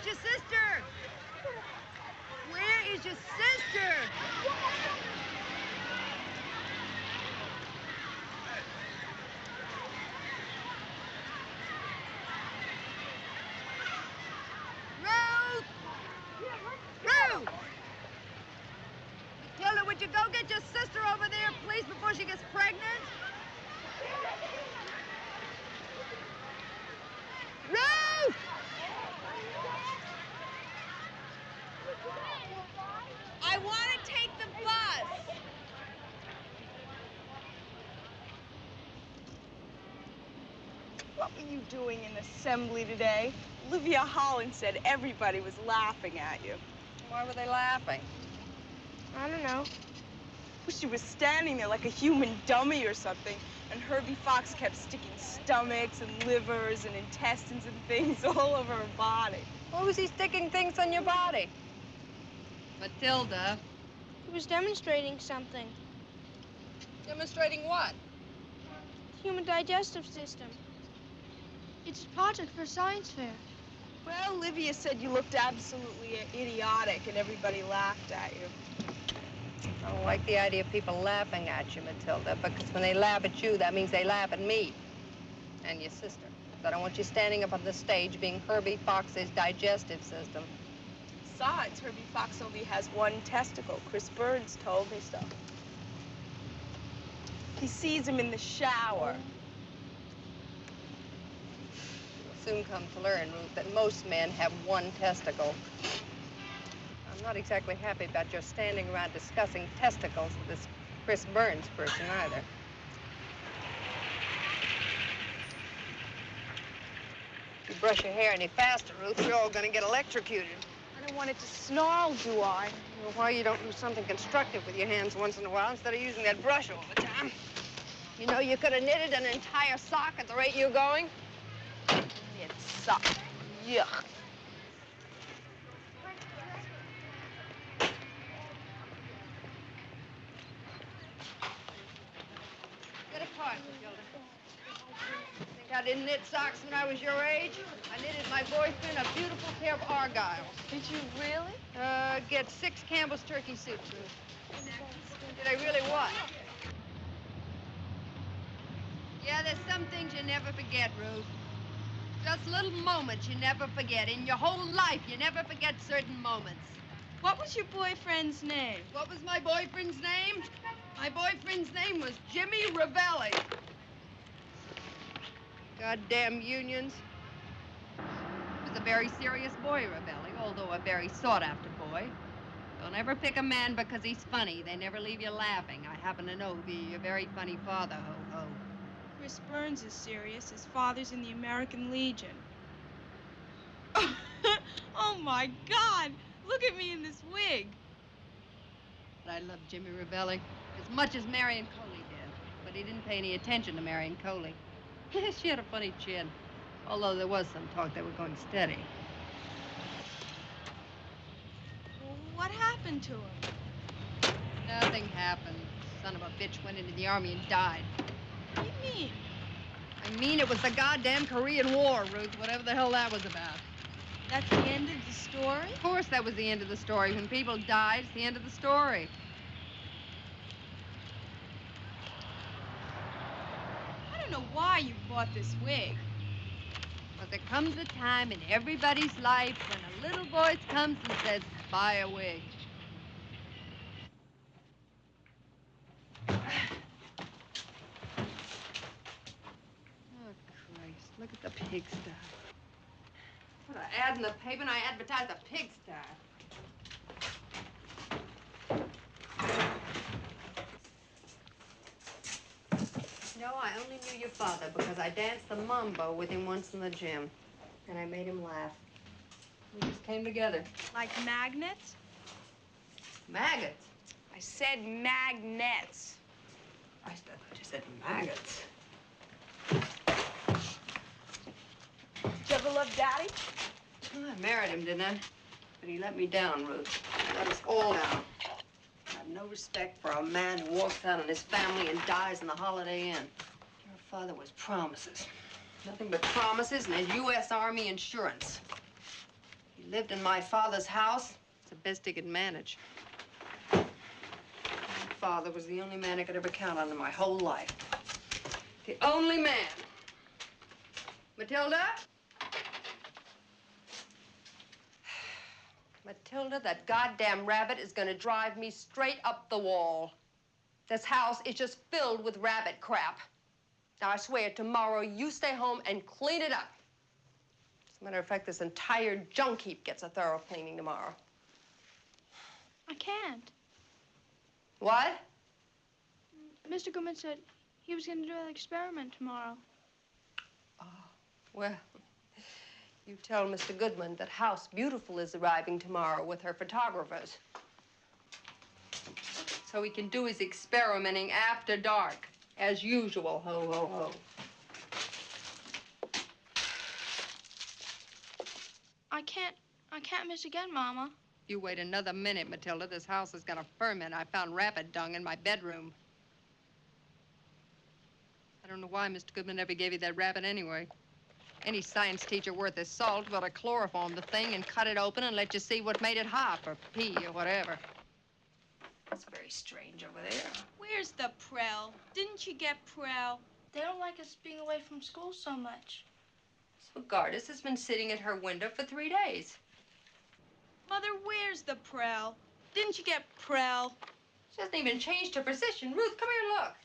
is your sister? Where is your sister? Ruth! Ruth! Matilda, would you go get your sister over there, please, before she gets pregnant? Ruth! I want to take the bus. What were you doing in assembly today? Olivia Holland said everybody was laughing at you. Why were they laughing? I don't know. Well, she was standing there like a human dummy or something, and Herbie Fox kept sticking stomachs and livers and intestines and things all over her body. Why was he sticking things on your body? Matilda. He was demonstrating something. Demonstrating what? Human digestive system. It's a project for science fair. Well, Olivia said you looked absolutely idiotic, and everybody laughed at you. I don't like the idea of people laughing at you, Matilda, because when they laugh at you, that means they laugh at me and your sister. I don't want you standing up on the stage being Herbie Fox's digestive system. Besides, Herbie Fox only has one testicle. Chris Burns told me so. He sees him in the shower. You'll soon come to learn, Ruth, that most men have one testicle. I'm not exactly happy about your standing around discussing testicles with this Chris Burns person either. If you brush your hair any faster, Ruth, you're all going to get electrocuted. I don't want it to snarl, do I? Well, why you don't do something constructive with your hands once in a while instead of using that brush all the time? You know, you could have knitted an entire sock at the rate you're going. Knit sock. Yuck. Get apart, Matilda. Think I didn't knit socks when I was your age? I knitted my boyfriend a beautiful pair of Argyles. Did you really? Get 6 Campbell's turkey suits, Ruth. Did I really what? Yeah, there's some things you never forget, Ruth. Just little moments you never forget. In your whole life, you never forget certain moments. What was your boyfriend's name? What was my boyfriend's name? My boyfriend's name was Jimmy Ravelli. Goddamn unions. He was a very serious boy, Ravelli, although a very sought-after boy. Don't ever pick a man because he's funny. They never leave you laughing. I happen to know the very funny father, ho-ho. Chris Burns is serious. His father's in the American Legion. Oh, my God. Look at me in this wig. But I love Jimmy Ravelli as much as Marion Coley did. But he didn't pay any attention to Marion Coley. She had a funny chin, although there was some talk they were going steady. Well, what happened to him? Nothing happened. Son of a bitch went into the army and died. What do you mean? I mean it was the goddamn Korean War, Ruth, whatever the hell that was about. That's the end of the story? Of course that was the end of the story. When people die, it's the end of the story. I don't know why you bought this wig. But there comes a time in everybody's life when a little voice comes and says, buy a wig. Look at the pigsty. Put an ad in the paper and I advertise a pigsty. No, I only knew your father because I danced the mambo with him once in the gym. And I made him laugh. We just came together. Like magnets? Maggots? I said magnets. I thought you said maggots. Did you ever love Daddy? Well, I married him, didn't I? But he let me down, Ruth. He let us all down. I have no respect for a man who walks out on his family and dies in the Holiday Inn. Your father was promises. Nothing but promises and his U.S. Army insurance. He lived in my father's house. It's the best he could manage. My father was the only man I could ever count on in my whole life. The only man. Matilda? Matilda, that goddamn rabbit is gonna drive me straight up the wall. This house is just filled with rabbit crap. Now, I swear, tomorrow you stay home and clean it up. As a matter of fact, this entire junk heap gets a thorough cleaning tomorrow. I can't. What? Mr. Goodman said he was going to do an experiment tomorrow. Oh, well, you tell Mr. Goodman that House Beautiful is arriving tomorrow with her photographers. So he can do his experimenting after dark, as usual. Ho, ho, ho. I can't miss again, Mama. You wait another minute, Matilda. This house is gonna ferment. I found rabbit dung in my bedroom. I don't know why Mr. Goodman ever gave you that rabbit anyway. Any science teacher worth his salt would have chloroformed the thing and cut it open and let you see what made it hop or pee or whatever. It's very strange over there. Where's the Prel? Didn't you get Prel? They don't like us being away from school so much. So Gardis has been sitting at her window for 3 days. Mother, where's the Prel? Didn't you get Prel? She hasn't even changed her position. Ruth, come here and look.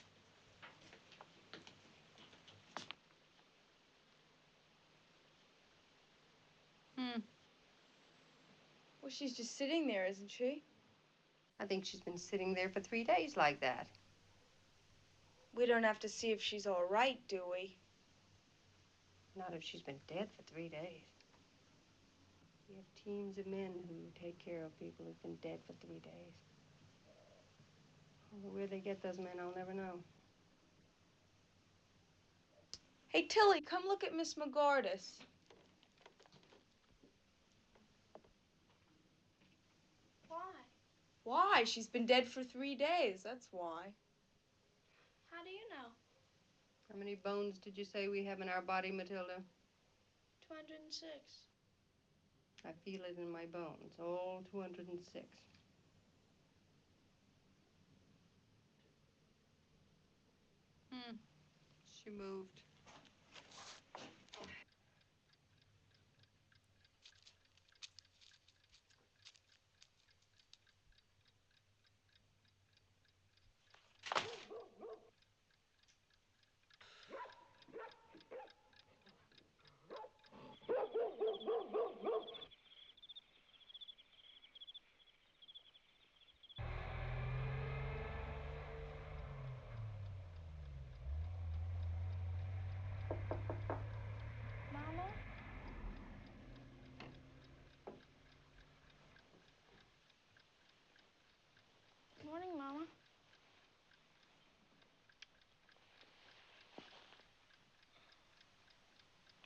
Well, she's just sitting there, isn't she? I think she's been sitting there for 3 days like that. We don't have to see if she's all right, do we? Not if she's been dead for 3 days. We have teams of men who take care of people who've been dead for 3 days. Although where they get those men, I'll never know. Hey, Tilly, come look at Miss McGardis. Why? Why? She's been dead for 3 days, that's why. How do you know? How many bones did you say we have in our body, Matilda? 206. I feel it in my bones, all 206. She moved. Mama? Morning, Mama.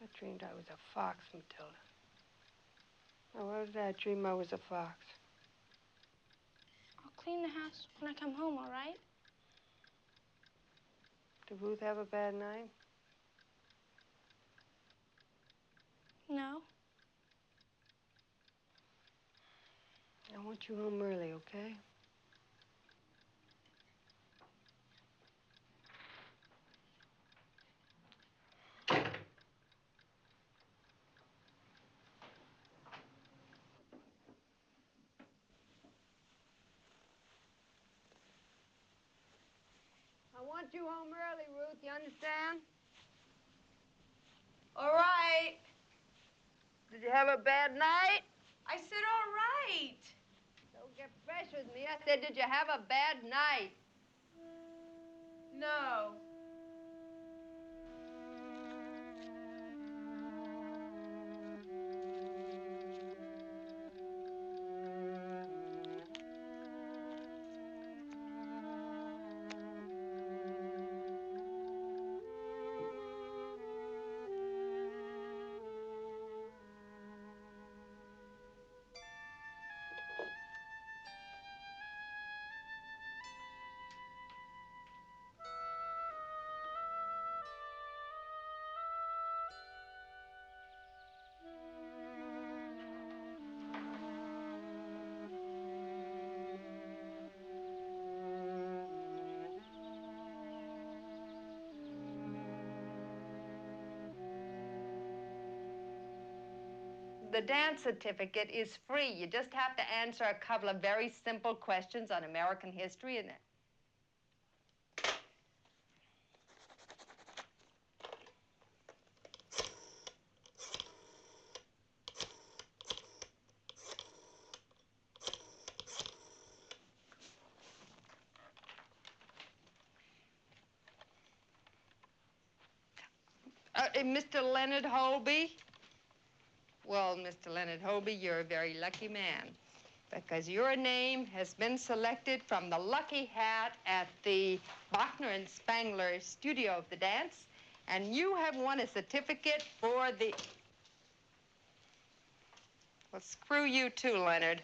I dreamed I was a fox, Matilda. Oh, what did I dream I was a fox? I'll clean the house when I come home, all right? Did Ruth have a bad night? No. I want you home early, okay? I want you home early, Ruth. You understand? All right. Did you have a bad night? I said all right. Don't get fresh with me. I said, did you have a bad night? No. The dance certificate is free. You just have to answer a couple of very simple questions on American history and... Mr. Leonard Holby? Well, Mr. Leonard Holby, you're a very lucky man because your name has been selected from the lucky hat at the Bachner and Spangler studio of the dance, and you have won a certificate for the... Well, screw you too, Leonard.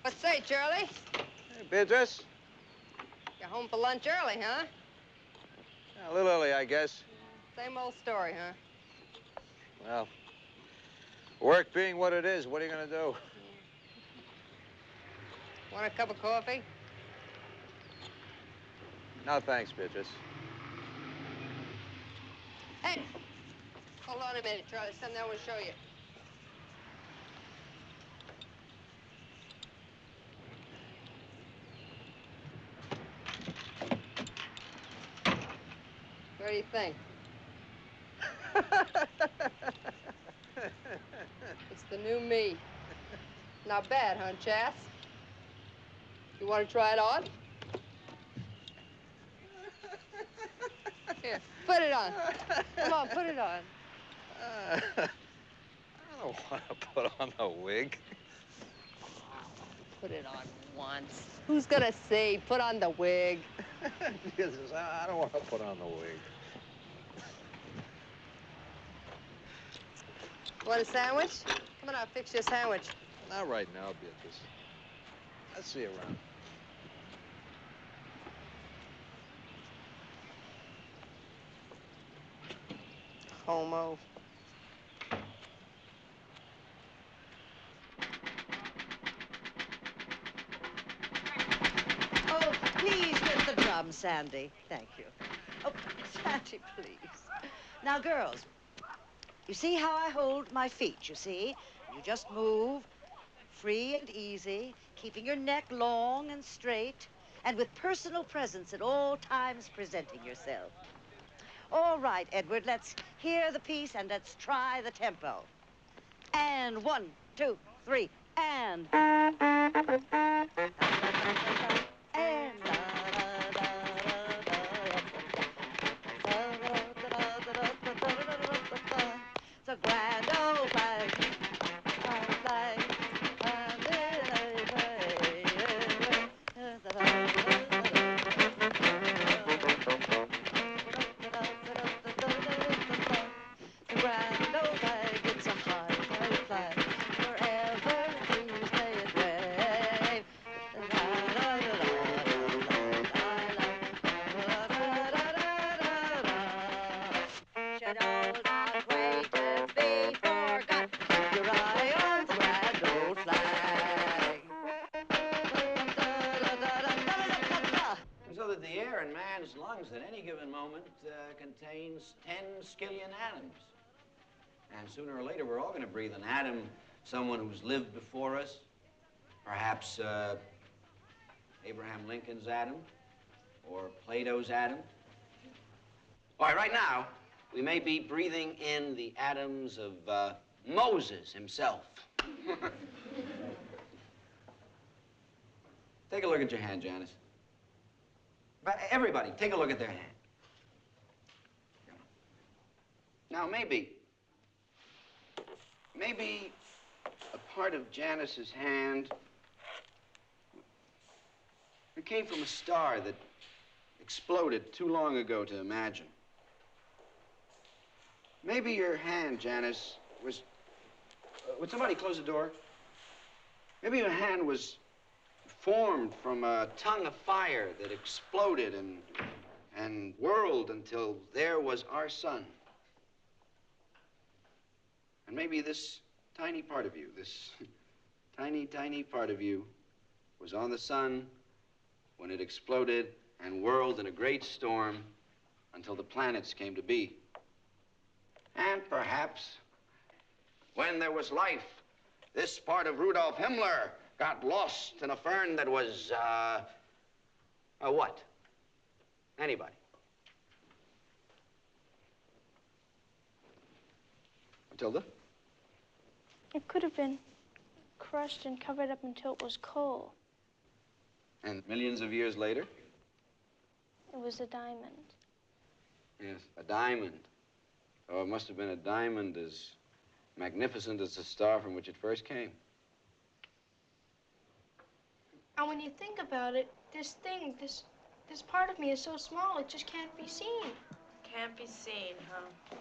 What say, Charlie? Hey, Beatrice. You're home for lunch early, huh? Yeah, a little early, I guess. Same old story, huh? Well, work being what it is, what are you going to do? Want a cup of coffee? No, thanks, Beatrice. Hey, hold on a minute, Charlie. Something I want to show you. What do you think? It's the new me. Not bad, huh, Chas? You want to try it on? Here, put it on. Come on, put it on. I don't want to put on the wig. Put it on once. Who's gonna see? Put on the wig. Jesus, I don't want to put on the wig. Want a sandwich? Come on, I'll fix you a sandwich. Not right now, Beatrice. I'll see you around. Homo. Oh, please get the drum, Sandy. Thank you. Oh, Sandy, please. Now, girls, you see how I hold my feet, you see? You just move, free and easy, keeping your neck long and straight, and with personal presence at all times presenting yourself. All right, Edward, let's hear the piece and let's try the tempo. And 1, 2, 3, and... It's a grand old flag, flag, the grand old flag, it's a high flag, forever to stay it wave. Shadows not wait to be forgot. Keep your eye on the grand old flag. So that the air in man's lungs at any given moment contains 10 skillion atoms. And sooner or later, we're all going to breathe an atom, someone who's lived before us, perhaps Abraham Lincoln's atom or Plato's atom. All right now, we may be breathing in the atoms of Moses himself. Take a look at your hand, Janice. But everybody, take a look at their hand. Now, maybe a part of Janice's hand it came from a star that exploded too long ago to imagine. Maybe your hand, Janice, was... would somebody close the door? Maybe your hand was formed from a tongue of fire that exploded and whirled until there was our sun. And maybe this tiny part of you, this tiny, tiny part of you, was on the sun when it exploded and whirled in a great storm until the planets came to be. And perhaps when there was life, this part of Rudolf Himmler got lost in a fern that was, a what? Anybody? Matilda? It could have been crushed and covered up until it was coal. And millions of years later? It was a diamond. Yes, a diamond. Oh, it must have been a diamond as magnificent as the star from which it first came. And when you think about it, this part of me is so small, it just can't be seen. Can't be seen, huh?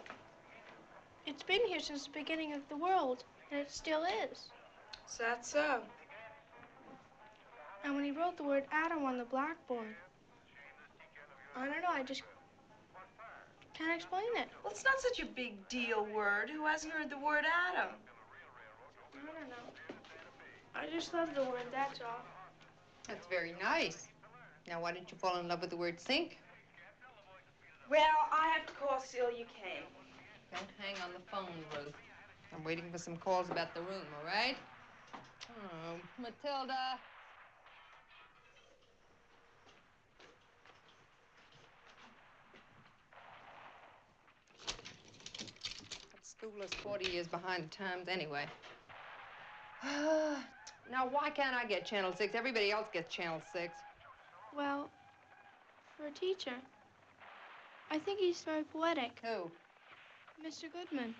It's been here since the beginning of the world, and it still is. Is that so? And when he wrote the word atom on the blackboard, I don't know, I just can't explain it. Well, it's not such a big deal word. Who hasn't heard the word atom? I don't know. I just love the word, that's all. That's very nice. Now, why didn't you fall in love with the word sink? Well, I have to call Celia Kane. Don't hang on the phone, Ruth. I'm waiting for some calls about the room, all right? Oh, Matilda. That school is 40 years behind the times anyway. Now, why can't I get Channel 6? Everybody else gets Channel 6. Well, for a teacher, I think he's very poetic. Who? Mr. Goodman.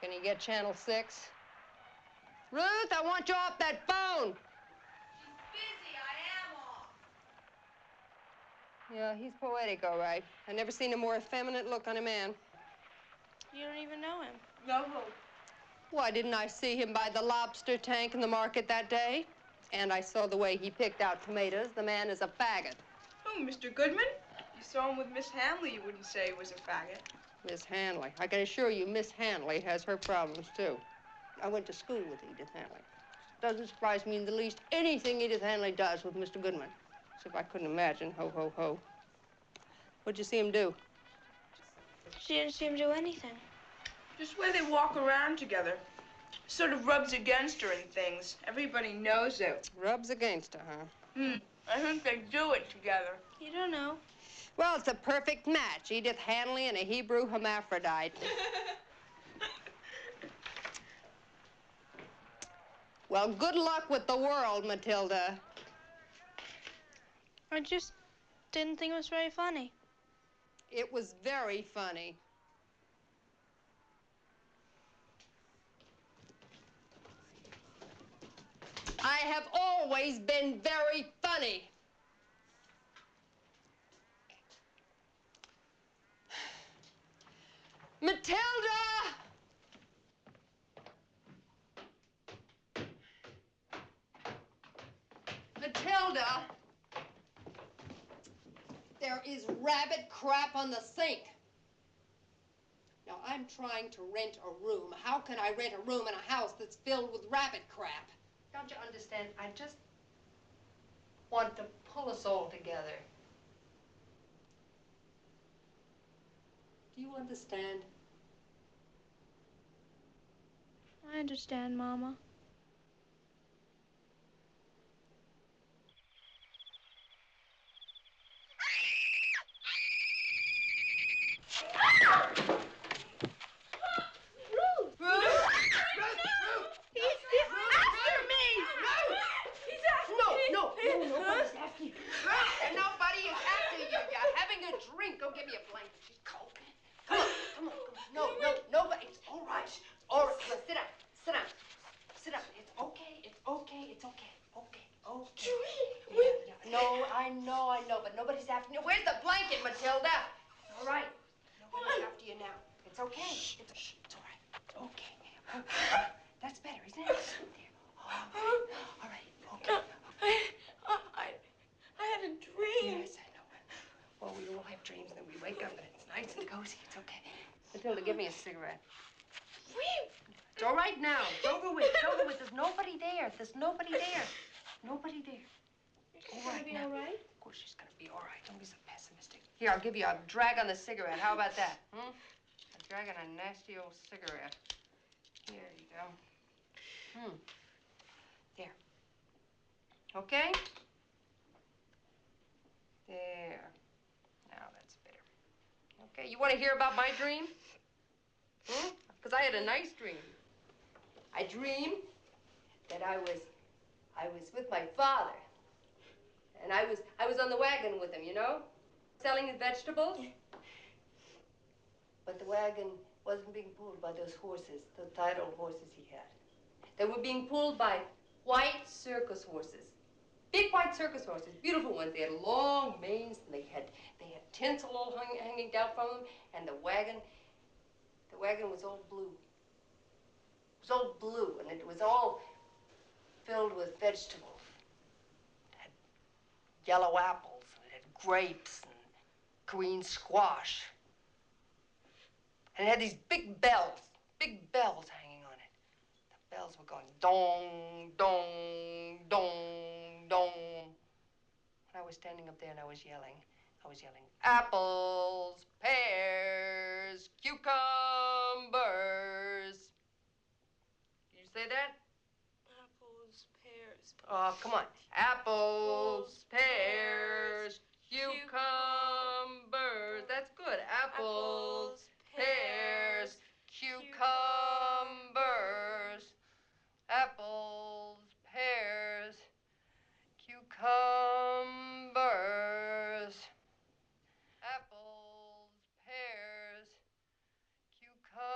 Can you get Channel 6? Ruth, I want you off that phone! Busy, I am off. Yeah, he's poetic, all right. I've never seen a more effeminate look on a man. You don't even know him. No. Why didn't I see him by the lobster tank in the market that day? And I saw the way he picked out tomatoes. The man is a faggot. Oh, Mr. Goodman? You saw him with Miss Hanley, you wouldn't say he was a faggot. Miss Hanley. I can assure you Miss Hanley has her problems, too. I went to school with Edith Hanley. Doesn't surprise me in the least anything Edith Hanley does with Mr. Goodman. As if I couldn't imagine, ho, ho, ho. What'd you see him do? She didn't see him do anything. Just where they walk around together. Sort of rubs against her and things. Everybody knows it. Rubs against her, huh? I think they do it together. You don't know. Well, it's a perfect match. Edith Hanley and a Hebrew hermaphrodite. Well, good luck with the world, Matilda. I just didn't think it was very funny. It was very funny. I have always been very funny. Matilda! Matilda! There is rabbit crap on the sink. Now, I'm trying to rent a room. How can I rent a room in a house that's filled with rabbit crap? Don't you understand? I just want to pull us all together. Do you understand? I understand, Mama. It's okay. It's all right. It's okay. Okay. That's better, isn't it? There. All right. Okay. I had a dream. Yes, I know. Well, we all have dreams, and then we wake up, and it's nice and cozy. It's okay. Matilda, give me a cigarette. It's all right now. It's over with. It's over with. There's nobody there. There's nobody there. Nobody there. She's gonna be all right? Of course she's gonna be all right. Don't be so pessimistic. Here, I'll give you a drag on the cigarette. How about that? A drag on a nasty old cigarette. Here you go. There. Okay? There. Now that's better. Okay, you want to hear about my dream? Because I had a nice dream. I dreamed that I was with my father. And I was on the wagon with him, you know? Selling his vegetables. But the wagon wasn't being pulled by those horses, the tight old horses he had. They were being pulled by white circus horses. Big white circus horses, beautiful ones. They had long manes, and they had tinsel all hanging down from them, and the wagon was all blue. It was all blue, and it was all filled with vegetables. It had yellow apples, and it had grapes, and green squash. And it had these big bells hanging on it. The bells were going dong, dong, dong, dong. And I was standing up there and I was yelling, apples, pears, cucumbers. Did you say that? Apples, pears. Oh, come on. Apples, pears, cucumbers. That's good. Apples, pears, cucumbers. Apples, pears, cucumbers. Apples, pears, cucumbers.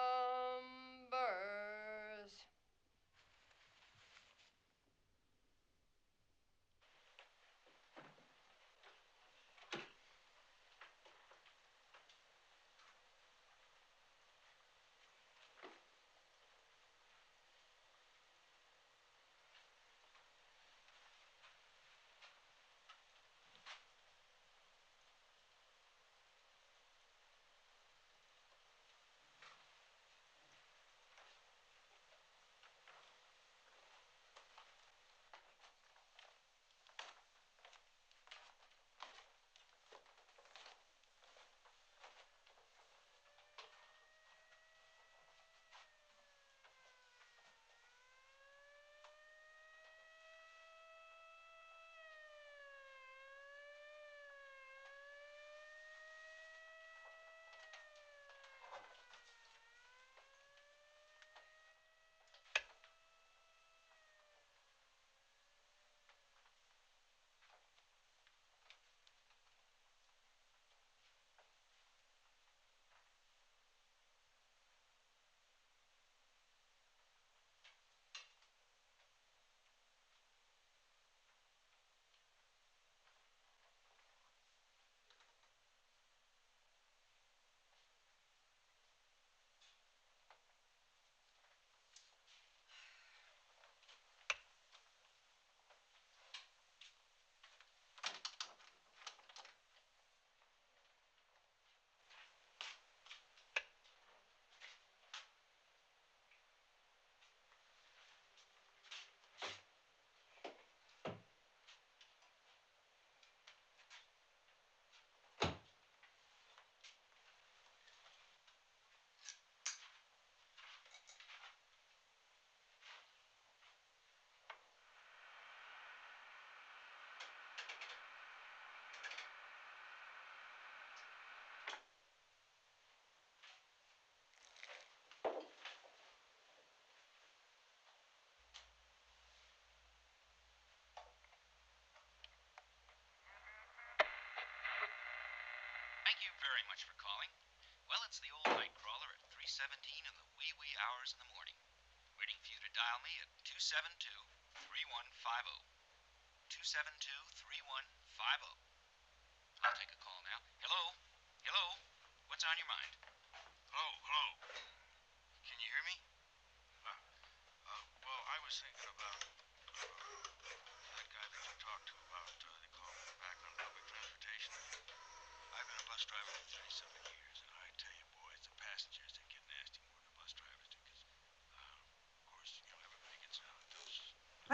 Thank you very much for calling. Well, it's the old night crawler at 3:17 in the wee hours in the morning. Waiting for you to dial me at 272-3150. 272-3150. I'll take a call now. Hello? Hello? What's on your mind? Hello? Hello?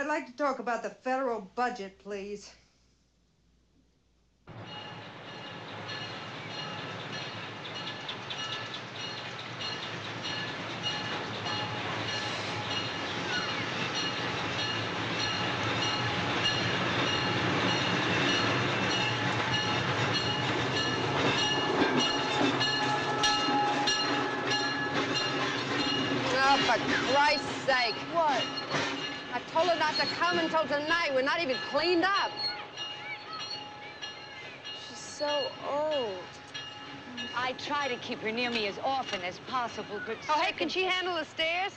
I'd like to talk about the federal budget, please. Oh, for Christ's sake. What? I told her not to come until tonight. We're not even cleaned up. She's so old. I try to keep her near me as often as possible, but... Oh, hey, can she handle the stairs?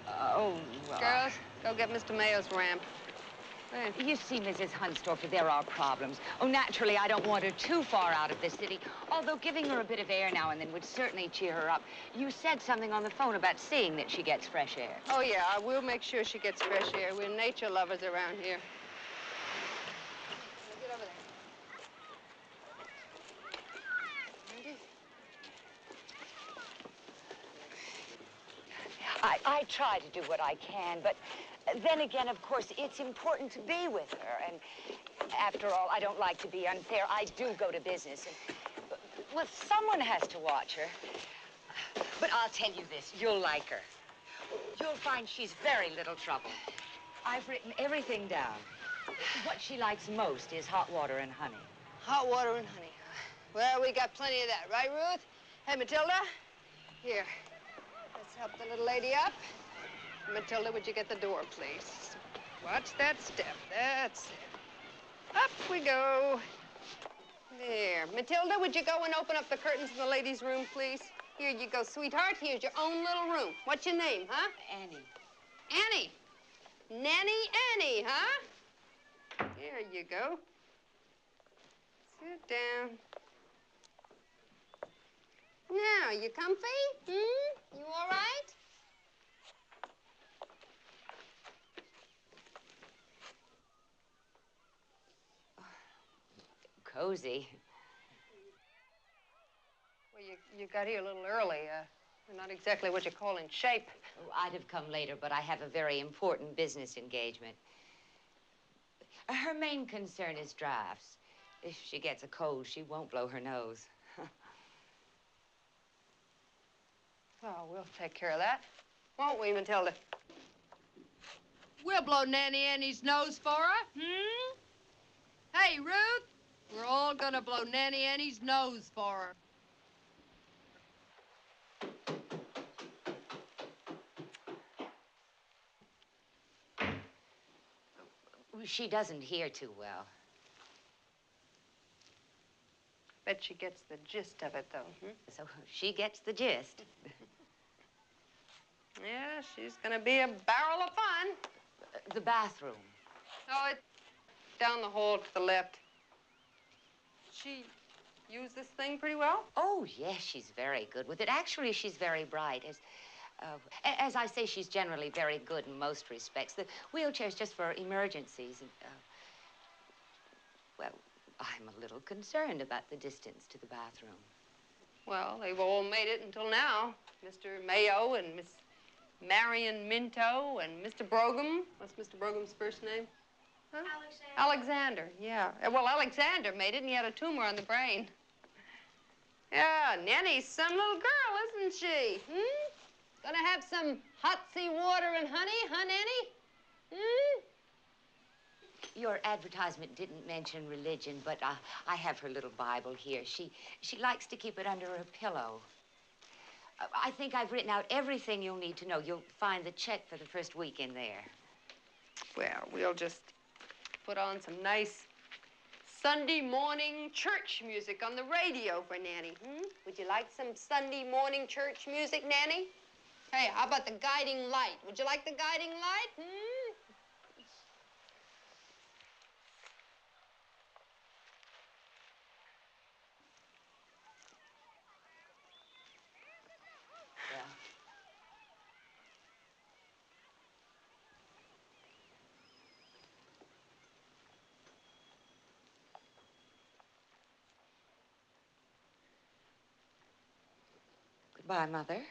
Oh, well... Girls, go get Mr. Mayo's ramp. Hey. You see, Mrs. Hunsdorfer, there are problems. Oh, naturally, I don't want her too far out of the city, although giving her a bit of air now and then would certainly cheer her up. You said something on the phone about seeing that she gets fresh air. Oh, yeah, I will make sure she gets fresh air. We're nature lovers around here. Now get over there. I try to do what I can, but then again, of course, it's important to be with her. And after all, I don't like to be unfair. I do go to business. And, well, someone has to watch her. But I'll tell you this, you'll like her. You'll find she's very little trouble. I've written everything down. What she likes most is hot water and honey. Hot water and honey. Well, we got plenty of that, right, Ruth? Hey, Matilda, here. Let's help the little lady up. Matilda, would you get the door, please? Watch that step. That's it. Up we go. There. Matilda, would you go and open up the curtains in the ladies' room, please? Here you go, sweetheart. Here's your own little room. What's your name, huh? Annie. Annie. Nanny Annie, huh? There you go. Sit down. Now, you comfy? You all right? Cozy. Well, you got here a little early. You're not exactly what you call in shape. Oh, I'd have come later, but I have a very important business engagement. Her main concern is drafts. If she gets a cold, she won't blow her nose. Oh, we'll take care of that. Won't we, Matilda? We'll blow Nanny Annie's nose for her, Hey, Ruth, we're all gonna blow Nanny Annie's nose for her. She doesn't hear too well. Bet she gets the gist of it, though, So she gets the gist. Yeah, she's gonna be a barrel of fun. The bathroom. Oh, it's down the hall to the left. She use this thing pretty well? Oh, yes, she's very good with it. Actually, she's very bright. As I say, she's generally very good in most respects. The wheelchair's just for emergencies. And, well, I'm a little concerned about the distance to the bathroom. Well, they've all made it until now. Mr. Mayo and Miss Marion Minto and Mr. Brougham. What's Mr. Brogham's first name? Huh? Alexander, yeah. Well, Alexander made it, and he had a tumor on the brain. Yeah, Nanny's some little girl, isn't she? Gonna have some hot sea water and honey, huh, Nanny? Your advertisement didn't mention religion, but I have her little Bible here. She likes to keep it under her pillow. I think I've written out everything you'll need to know. You'll find the check for the first week in there. Well, we'll just put on some nice Sunday morning church music on the radio for Nanny. Would you like some Sunday morning church music, Nanny? Hey, how about the guiding light? Would you like the guiding light? Yeah. Goodbye, Mother.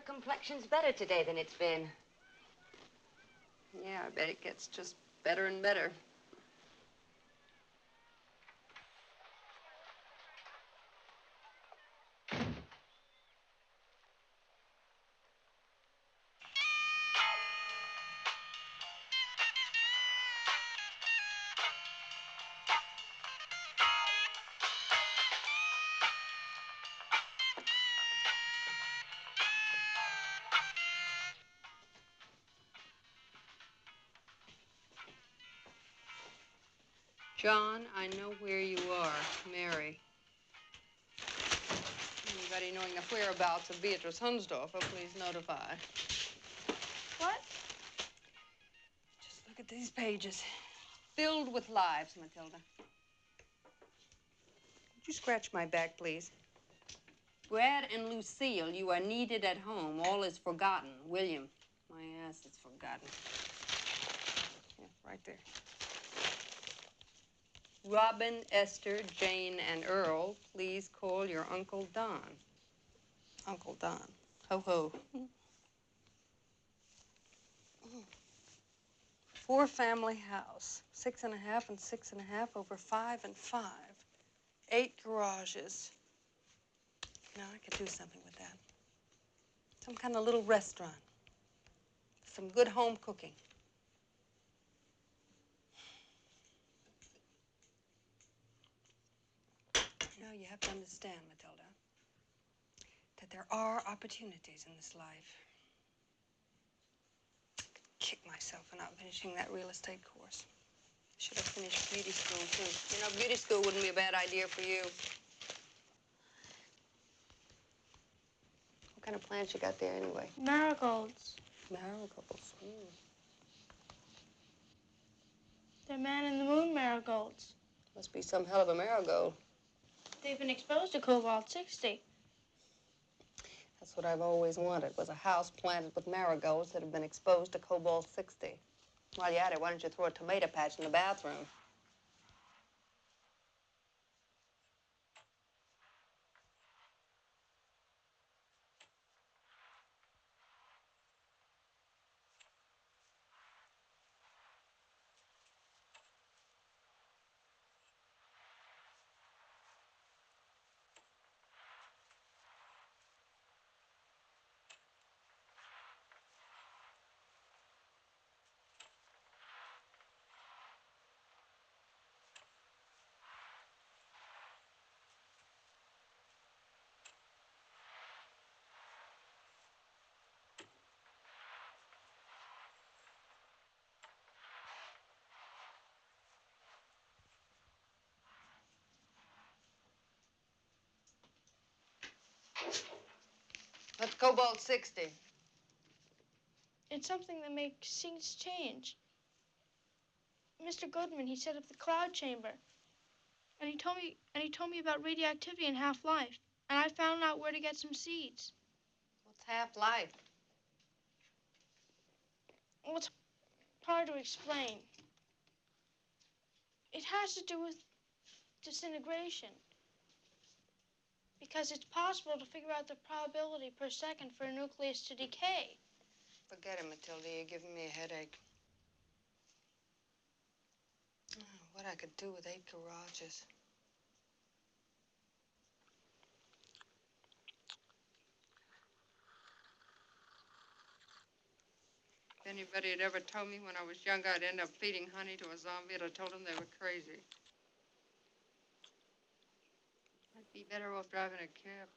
complexion's better today than it's been. Yeah, I bet it gets just better and better. John, I know where you are. Mary. Anybody knowing the whereabouts of Beatrice Hunsdorfer, please notify. What? Just look at these pages. Filled with lives, Matilda. Would you scratch my back, please? Brad and Lucille, you are needed at home. All is forgotten. William, my ass is forgotten. Yeah, right there. Robin, Esther, Jane, and Earl, please call your Uncle Don. Uncle Don. Ho, ho. 4-family house. 6.5 and 6.5 over 5 and 5. 8 garages. Now I could do something with that. Some kind of little restaurant. Some good home cooking. You know, you have to understand, Matilda, that there are opportunities in this life. I could kick myself for not finishing that real estate course. Should have finished beauty school, too. You know, beauty school wouldn't be a bad idea for you. What kind of plants you got there, anyway? Marigolds. Marigolds. They're man-in-the-moon marigolds. Must be some hell of a marigold. They've been exposed to cobalt-60. That's what I've always wanted, was a house planted with marigolds that have been exposed to cobalt-60. While you're at it, why don't you throw a tomato patch in the bathroom? What's cobalt-60? It's something that makes things change. Mr. Goodman, he set up the cloud chamber. And he told me about radioactivity and half-life. And I found out where to get some seeds. What's half-life? Well, it's hard to explain. It has to do with disintegration. Because it's possible to figure out the probability per second for a nucleus to decay. Forget it, Matilda. You're giving me a headache. Oh, what I could do with 8 garages. If anybody had ever told me when I was younger I'd end up feeding honey to a zombie, I'd have told them they were crazy. I'd be better off driving a cab.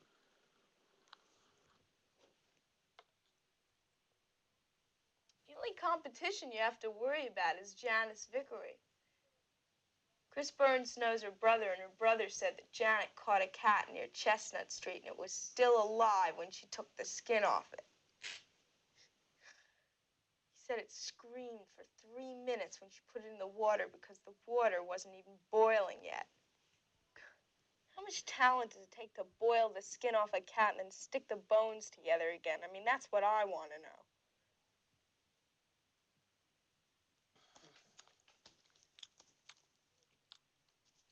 The only competition you have to worry about is Janice Vickery. Chris Burns knows her brother, and her brother said that Janet caught a cat near Chestnut Street, and it was still alive when she took the skin off it. He said it screamed for 3 minutes when she put it in the water because the water wasn't even boiling yet. How much talent does it take to boil the skin off a cat and then stick the bones together again? I mean, that's what I want to know.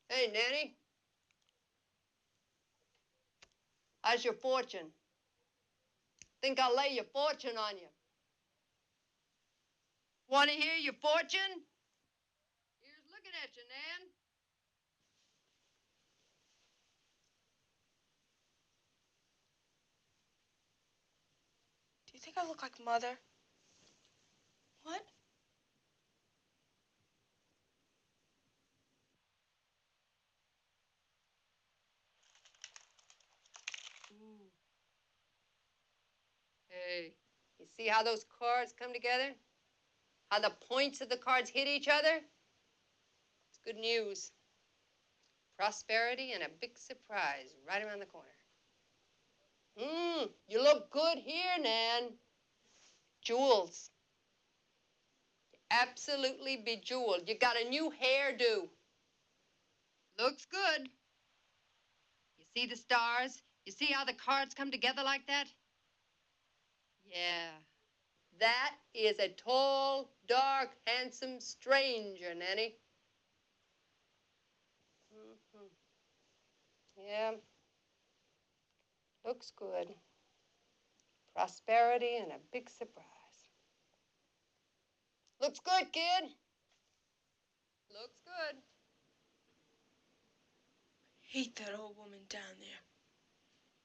Hey, Nanny. How's your fortune? Think I'll lay your fortune on you. Want to hear your fortune? Here's looking at you, Nan. Do you think I look like Mother? What? Ooh. Hey, you see how those cards come together? How the points of the cards hit each other? It's good news. Prosperity and a big surprise right around the corner. You look good here, Nan. Jewels. Absolutely bejeweled. You got a new hairdo. Looks good. You see the stars? You see how the cards come together like that? Yeah. That is a tall, dark, handsome stranger, Nanny. Yeah. Looks good. Prosperity and a big surprise. Looks good, kid. Looks good. Hate that old woman down there.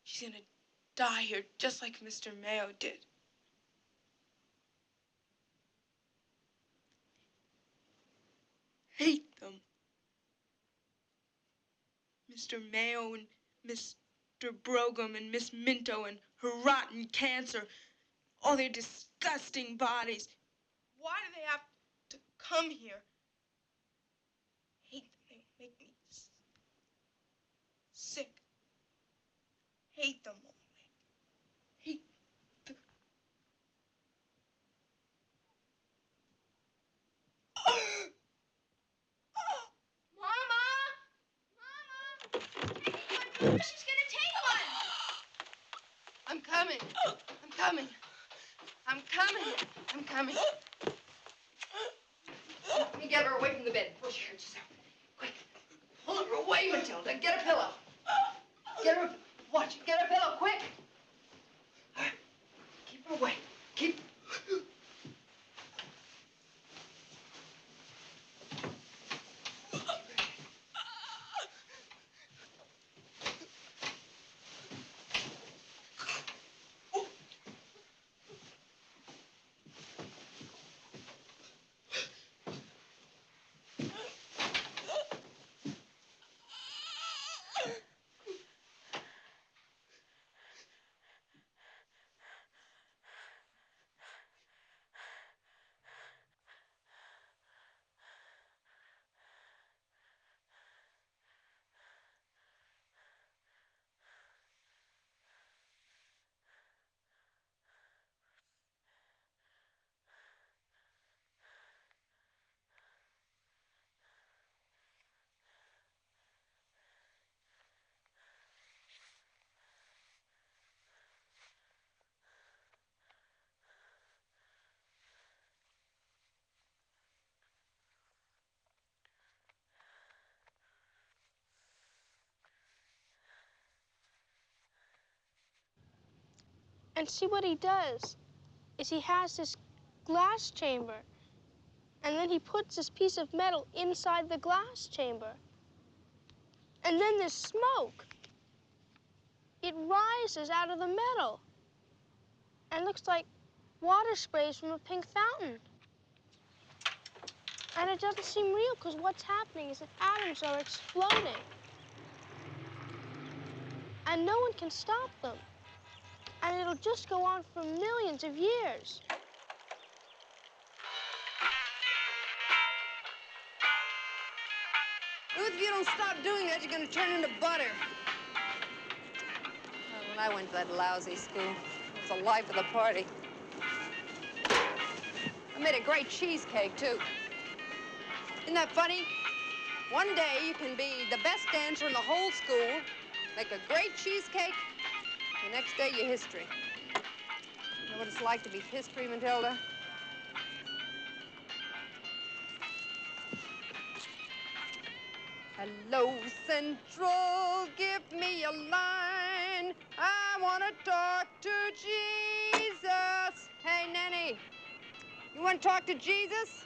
She's gonna die here just like Mr. Mayo did. Hate them. Mr. Mayo and Mr. Brougham and Miss Minto and her rotten cancer. All their disgusting bodies. Why do they have to come here? Hate them. They make me sick. Hate them all. Hate them. Mama! Mama! Take one. She's gonna take one. I'm coming. I'm coming. I'm coming. I'm coming. Let me get her away from the bed before she hurts herself. Quick. Pull her away, Matilda. Get a pillow. Get her. Watch. Get a pillow, quick. Keep her away. Keep. And see what he does is he has this glass chamber, and then he puts this piece of metal inside the glass chamber. And then this smoke, it rises out of the metal and looks like water sprays from a pink fountain. And it doesn't seem real because what's happening is that atoms are exploding. And no one can stop them. And it'll just go on for millions of years. Ruth, if you don't stop doing that, you're going to turn into butter. Well, when I went to that lousy school, it was the life of the party. I made a great cheesecake, too. Isn't that funny? One day you can be the best dancer in the whole school, make a great cheesecake, the next day you're history. You know what it's like to be history, Matilda? Hello, Central, give me a line. I want to talk to Jean. Anyone talk to Jesus?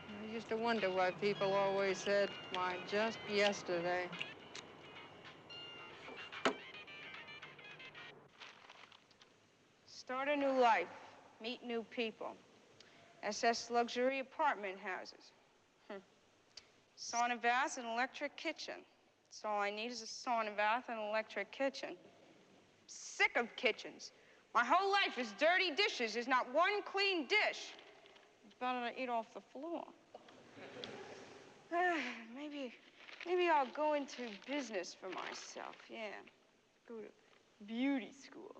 I used to wonder why people always said, why, just yesterday. Start a new life. Meet new people. SS luxury apartment houses. Sauna bath and electric kitchen. That's all I need is a sauna bath and electric kitchen. Sick of kitchens. My whole life is dirty dishes. There's not one clean dish. It's better to eat off the floor. Maybe I'll go into business for myself, yeah. Go to beauty school.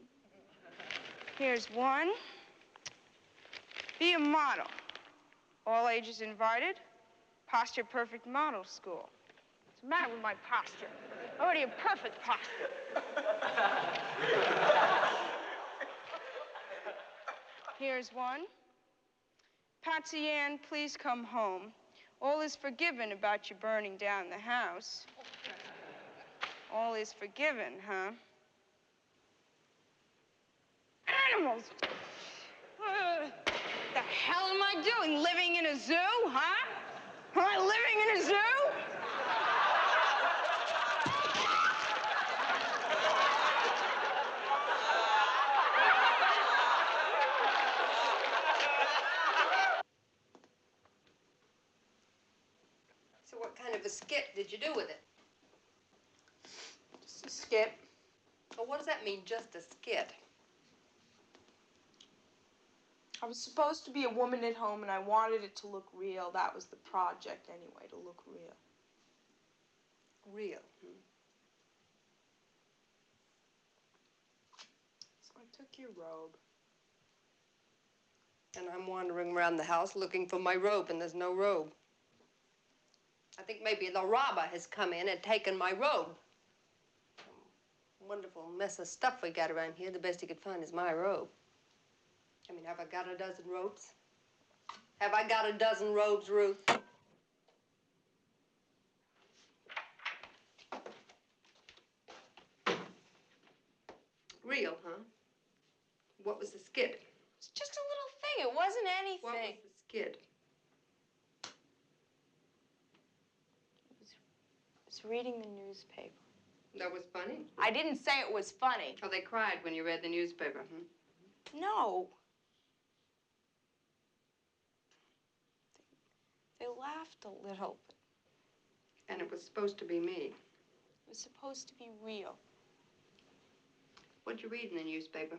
Here's one. Be a model. All ages invited. Posture perfect model school. What's the matter with my posture? Already a perfect posture. Here's one. Patsy Ann, please come home. All is forgiven about you burning down the house. All is forgiven, huh? Animals! The hell am I doing? Living in a zoo, huh? Am I living in a zoo? So what kind of a skit did you do with it? Just a skit. Well, what does that mean, just a skit? I was supposed to be a woman at home, and I wanted it to look real. That was the project, anyway, to look real. Real. So I took your robe. And I'm wandering around the house looking for my robe, and there's no robe. I think maybe the robber has come in and taken my robe. Wonderful mess of stuff we got around here. The best he could find is my robe. I mean, have I got a dozen robes? Have I got a dozen robes, Ruth? Real, huh? What was the skit? It's just a little thing. It wasn't anything. What was the skit? I was reading the newspaper. That was funny? I didn't say it was funny. Oh, they cried when you read the newspaper, No. They laughed a little, but And it was supposed to be me. it was supposed to be real. What'd you read in the newspaper?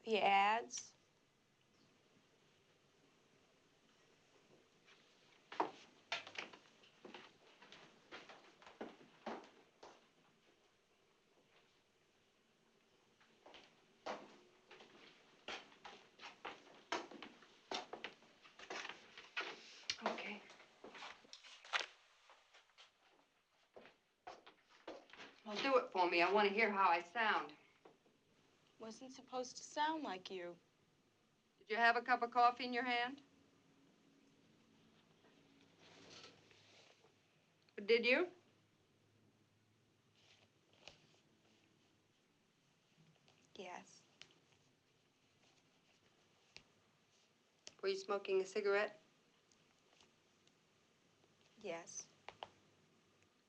The ads. Okay. Well, do it for me. I want to hear how I sound. Wasn't supposed to sound like you. Did you have a cup of coffee in your hand? Did you? Yes. Were you smoking a cigarette? Yes.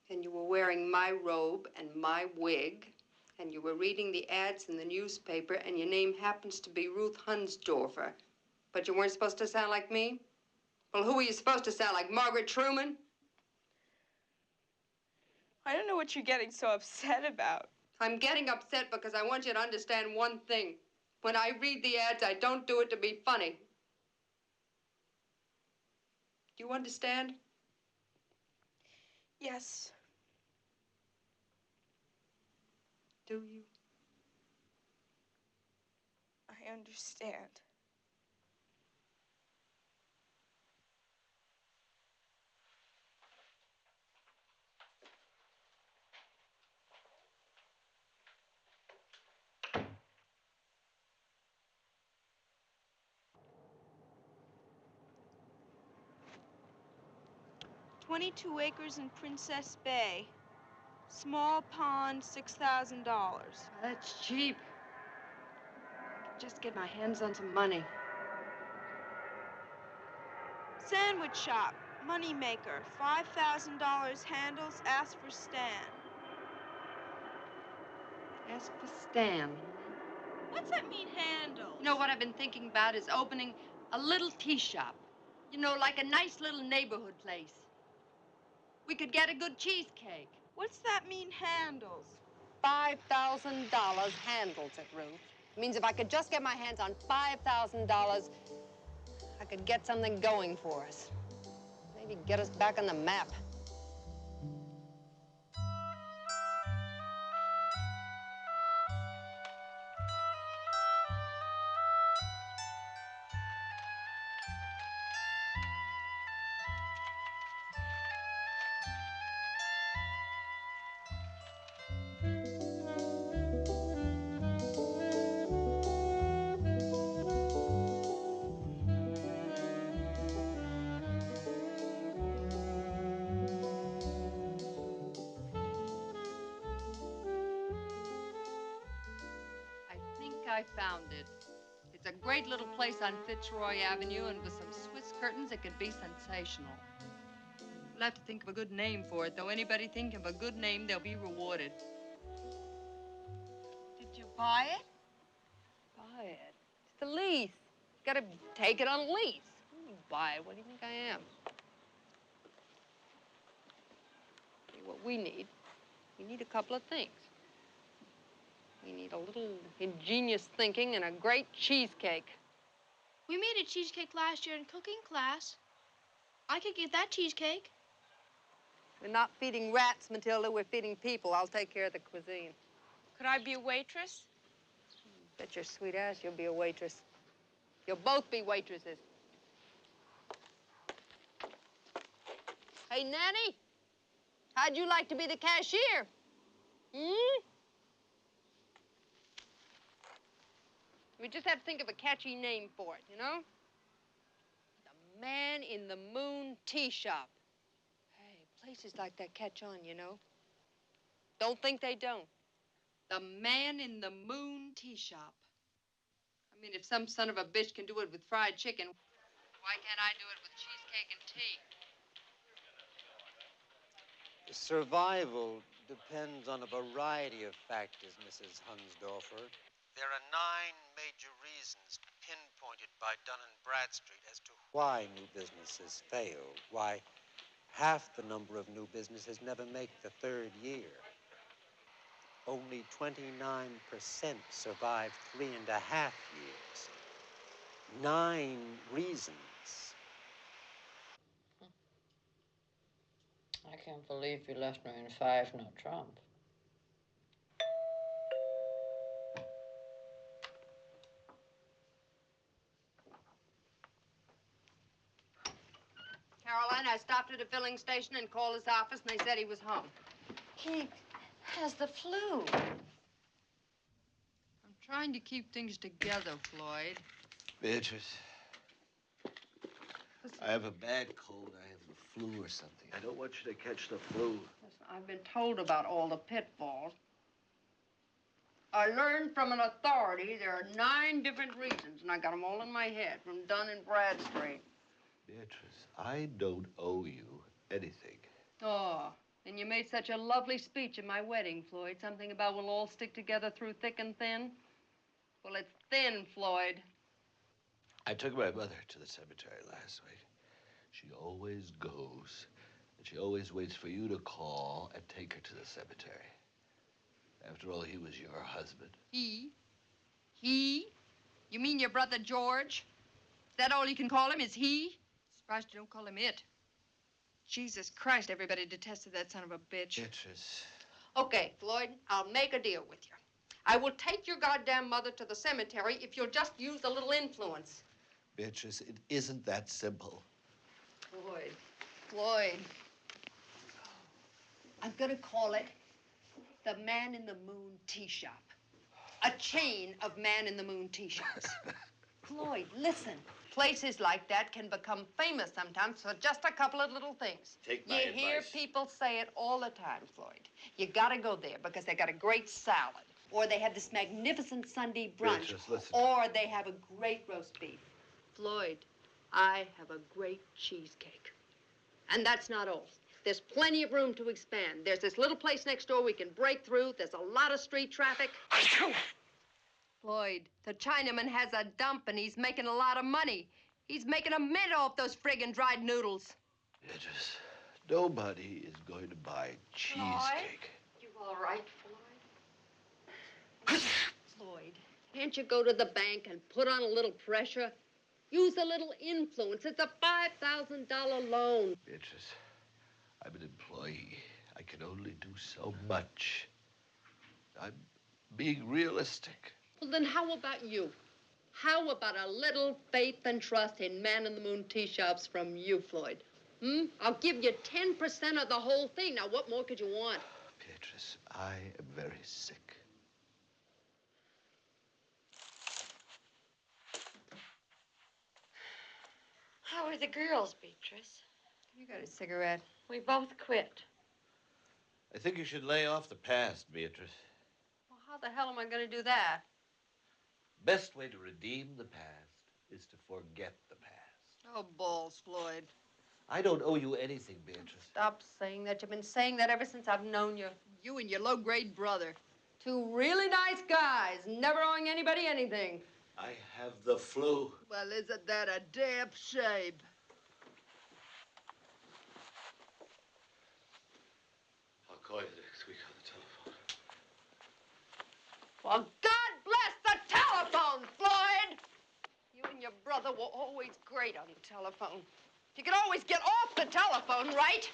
And you were wearing my robe and my wig, and you were reading the ads in the newspaper, and your name happens to be Ruth Hunsdorfer, but you weren't supposed to sound like me? Well, who were you supposed to sound like, Margaret Truman? I don't know what you're getting so upset about. I'm getting upset because I want you to understand one thing. When I read the ads, I don't do it to be funny. Do you understand? Yes. Do you? I understand. 22 acres in Princess Bay. Small pond, $6,000. That's cheap. Just get my hands on some money. Sandwich shop, money maker, $5,000 handles, ask for Stan. Ask for Stan. What's that mean, handles? You know what I've been thinking about is opening a little tea shop. You know, like a nice little neighborhood place. We could get a good cheesecake. What's that mean, handles? $5,000 handles it, Ruth. It means if I could just get my hands on $5,000, I could get something going for us. Maybe get us back on the map. I found it. It's a great little place on Fitzroy Avenue, and with some Swiss curtains, it could be sensational. We'll have to think of a good name for it, though. Anybody think of a good name, they'll be rewarded. Did you buy it? Buy it? It's a lease. You gotta take it on lease. You buy it. What do you think I am? What we need a couple of things. We need a little ingenious thinking and a great cheesecake. We made a cheesecake last year in cooking class. I could get that cheesecake. We're not feeding rats, Matilda. We're feeding people. I'll take care of the cuisine. Could I be a waitress? Bet your sweet ass you'll be a waitress. You'll both be waitresses. Hey, Nanny, how'd you like to be the cashier? Hmm? We just have to think of a catchy name for it, you know? The Man in the Moon Tea Shop. Hey, places like that catch on, you know? Don't think they don't. The Man in the Moon Tea Shop. I mean, if some son of a bitch can do it with fried chicken, why can't I do it with cheesecake and tea? Survival depends on a variety of factors, Mrs. Hunsdorfer. There are 9 major reasons pinpointed by Dun & Bradstreet as to why new businesses fail, why half the number of new businesses never make the 3rd year. Only 29% survive 3.5 years. 9 reasons. I can't believe you left me in 5 no trump. Caroline, I stopped at a filling station and called his office, and they said he was home. He has the flu. I'm trying to keep things together, Floyd. Beatrice, I have a bad cold. I have the flu or something. I don't want you to catch the flu. Listen, I've been told about all the pitfalls. I learned from an authority there are 9 different reasons, and I got them all in my head from Dun & Bradstreet. Beatrice, I don't owe you anything. Oh, and you made such a lovely speech at my wedding, Floyd. Something about we'll all stick together through thick and thin. Well, it's thin, Floyd. I took my mother to the cemetery last week. She always goes, and she always waits for you to call and take her to the cemetery. After all, he was your husband. He? He? You mean your brother George? Is that all you can call him, is he? Surprised you don't call him it. Jesus Christ, everybody detested that son of a bitch. Beatrice. Okay, Floyd, I'll make a deal with you. I will take your goddamn mother to the cemetery if you'll just use a little influence. Beatrice, it isn't that simple. Floyd. I'm gonna call it the Man in the Moon Tea Shop. A chain of Man in the Moon tea shops. Floyd, listen. places like that can become famous sometimes for just a couple of little things. Take my You hear advice. people say it all the time, Floyd. You gotta go there because they got a great salad, or they have this magnificent Sunday brunch, Beatrice, listen. or they have a great roast beef. Floyd, I have a great cheesecake. And that's not all. There's plenty of room to expand. There's this little place next door we can break through. There's a lot of street traffic. Floyd, the Chinaman has a dump and he's making a lot of money. He's making a mint off those friggin' dried noodles. Beatrice, nobody is going to buy cheesecake. You all right, Floyd? Floyd, can't you go to the bank and put on a little pressure? Use a little influence. It's a $5,000 loan. Beatrice, I'm an employee. I can only do so much. I'm being realistic. Well, then how about you? How about a little faith and trust in man-in-the-moon tea shops from you, Floyd? I'll give you 10% of the whole thing. Now, what more could you want? Beatrice, I am very sick. How are the girls, Beatrice? You got a cigarette? We both quit. I think you should lay off the past, Beatrice. Well, how the hell am I going to do that? Best way to redeem the past is to forget the past. Oh, balls, Floyd. I don't owe you anything, Beatrice. Stop saying that. You've been saying that ever since I've known you. You and your low-grade brother. Two really nice guys, never owing anybody anything. I have the flu. Well, isn't that a damn shame? I'll call you next week on the telephone. Well, God bless the telephone, Floyd! You and your brother were always great on the telephone. You could always get off the telephone, right?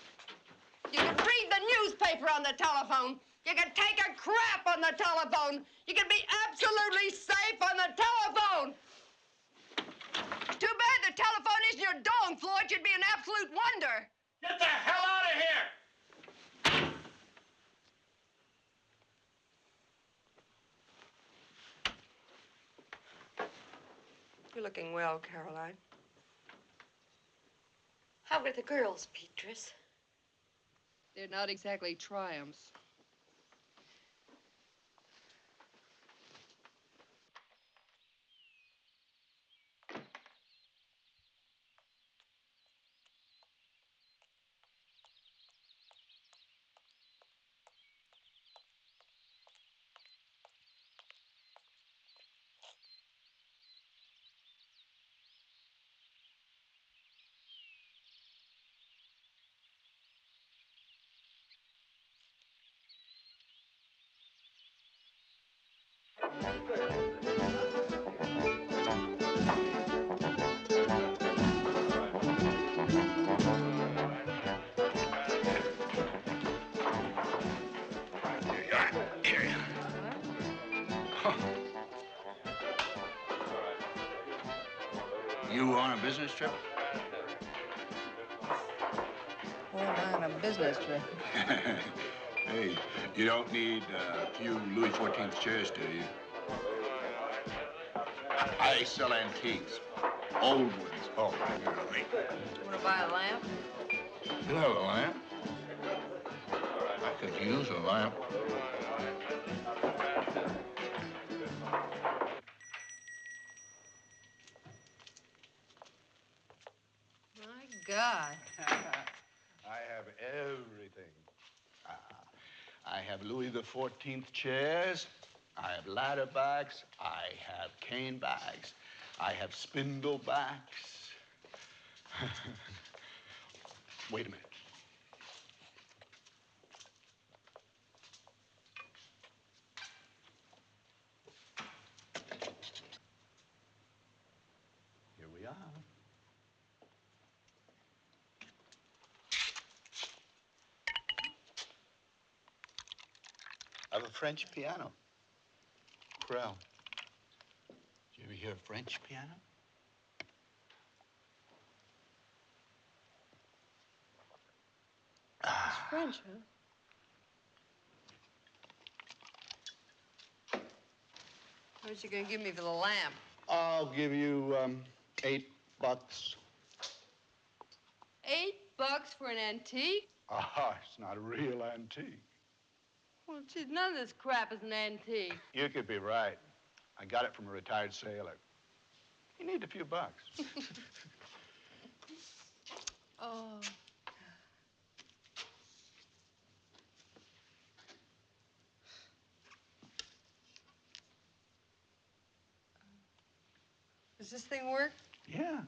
You could read the newspaper on the telephone. You could take a crap on the telephone. You could be absolutely safe on the telephone. Too bad the telephone isn't your dome, Floyd. You'd be an absolute wonder. Get the hell out of here! You're looking well, Caroline. How are the girls, Beatrice? They're not exactly triumphs. You on a business trip? Well, I'm on a business trip. Hey, you don't need a few Louis XIV chairs, do you? I sell antiques. Old ones. Oh, really? You want to buy a lamp? You have a lamp? I could use a lamp. My God. I have everything. I have Louis XIV chairs. I have ladder bags. I have cane bags. I have spindle backs. Wait a minute. Here we are. I have a French piano. Corral. Did you ever hear a French piano? It's French, huh? How much you gonna give me for the lamp? I'll give you $8. bucks. $8 for an antique? Ah, it's not a real antique. Well, geez, none of this crap is an antique. You could be right. I got it from a retired sailor. He needs a few bucks. Oh. Does this thing work? Yeah.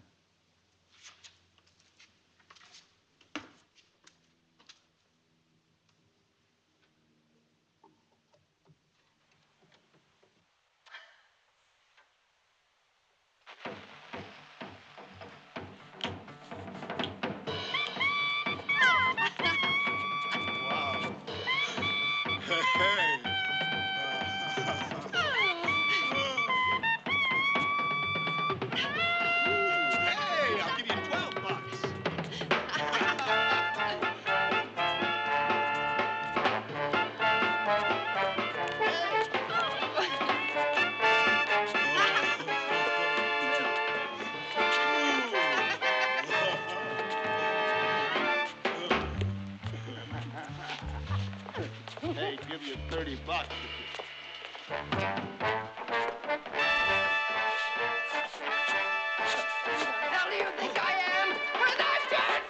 Hey, I'll give you 12 bucks. Hey, give you 30 bucks. Hell do you think I am? With that gun?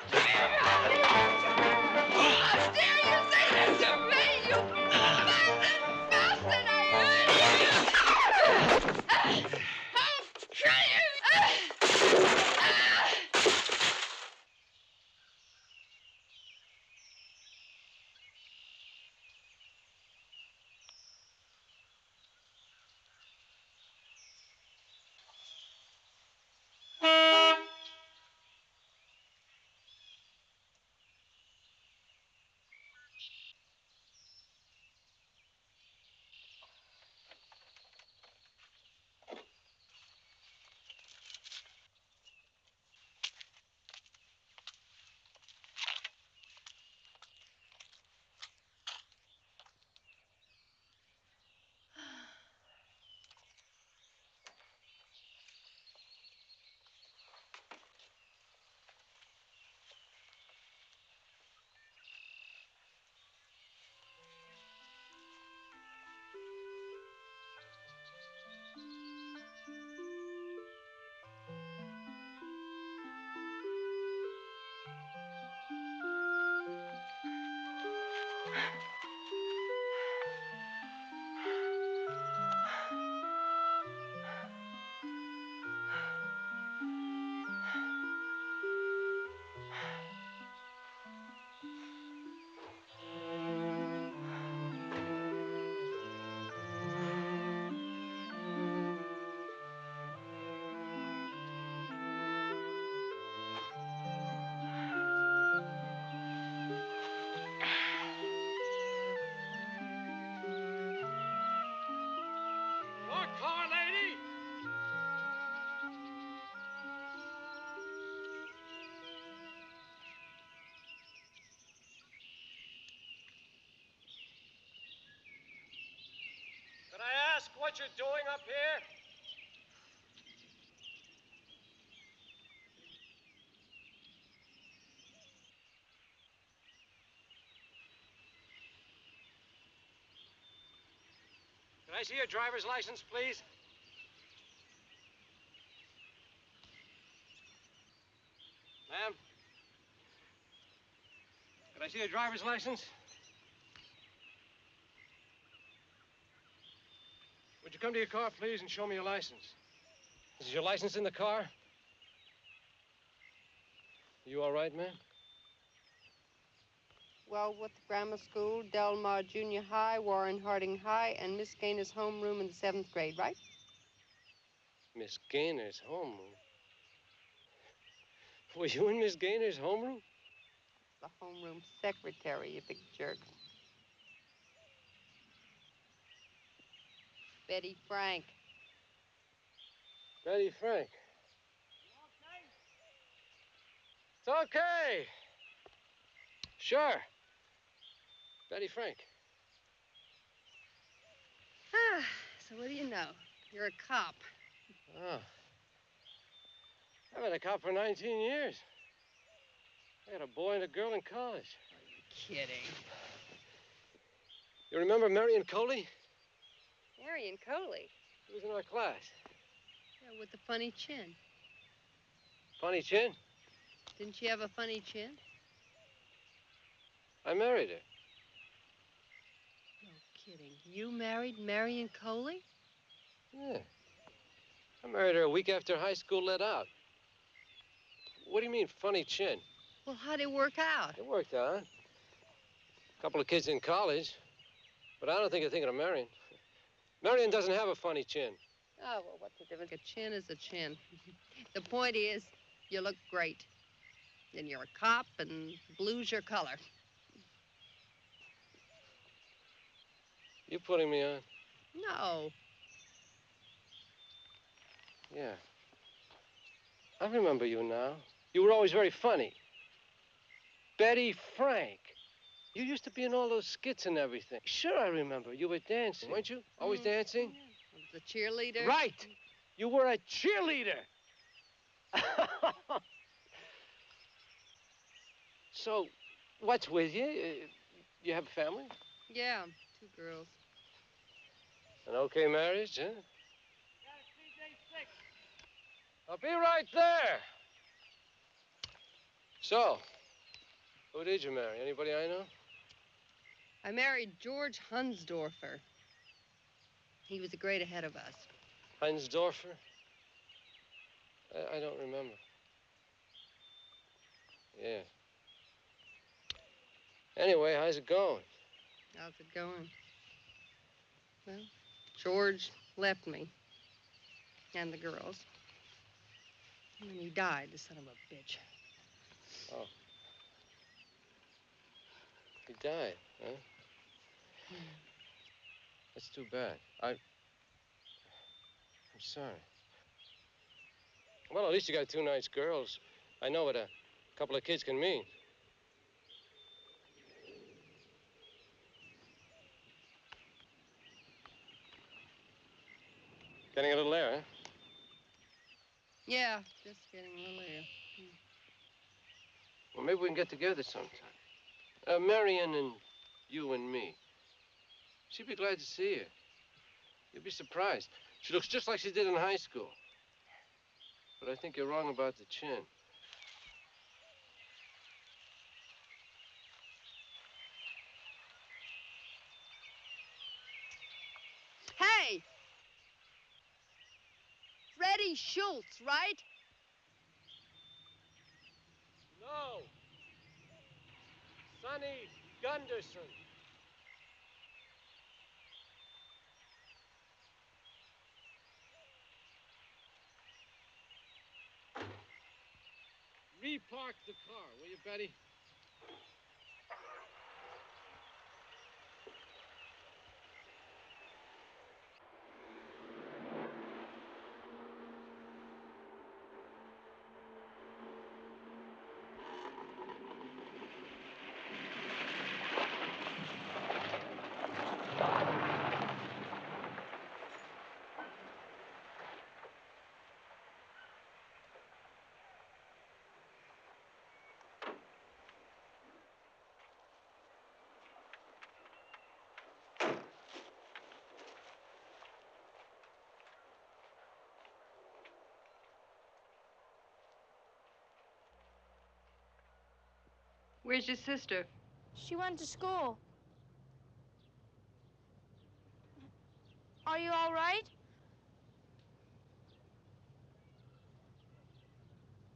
How dare you say that to me, you bastard, I'll kill you! Your car, lady! Can I ask what you're doing up here? Can I see your driver's license, please? Ma'am? Can I see your driver's license? Would you come to your car, please, and show me your license? Is your license in the car? You all right, ma'am? Wellwood Grammar School, Delmar Junior High, Warren Harding High, and Miss Gaynor's homeroom in the 7th grade, right? Miss Gaynor's homeroom? Were you in Miss Gaynor's homeroom? The homeroom secretary, you big jerk. Betty Frank. Betty Frank. It's okay. Sure. Betty Frank. So what do you know? You're a cop. Oh. I've been a cop for 19 years. I got a boy and a girl in college. Are you kidding? You remember Marion Coley? Marion Coley. She was in our class. Yeah, with the funny chin. Funny chin. Didn't she have a funny chin? I married her. No kidding. You married Marion Coley? Yeah. I married her a week after high school let out. What do you mean, funny chin? Well, how'd it work out? It worked out. A couple of kids in college. But I don't think you're thinking of Marion. Marion doesn't have a funny chin. Oh, well, what's the difference? A chin is a chin. The point is, you look great. And you're a cop, and blue's your color. You putting me on? No. Yeah. I remember you now. You were always very funny. Betty Frank. You used to be in all those skits and everything. Sure, I remember. You were dancing, weren't you? Always dancing? I was a cheerleader. Right. You were a cheerleader. So, what's with you? You have a family? Yeah, 2 girls. An okay marriage, huh? I'll be right there. So, who did you marry? Anybody I know? I married George Hunsdorfer. He was a grade ahead of us. Hunsdorfer? I don't remember. Yeah. Anyway, how's it going? How's it going? Well, George left me. And the girls. And then he died, the son of a bitch. Oh. He died, huh? That's too bad. I'm sorry. Well, at least you got 2 nice girls. I know what a couple of kids can mean. Getting a little air, huh? Yeah, just getting a little air. Well, maybe we can get together sometime. Marion and you and me. She'd be glad to see you. You'd be surprised. She looks just like she did in high school. But I think you're wrong about the chin. Hey! Freddie Schultz, right? No. Sonny Gunderson. Repark the car, will you, Betty? Where's your sister? She went to school. Are you all right?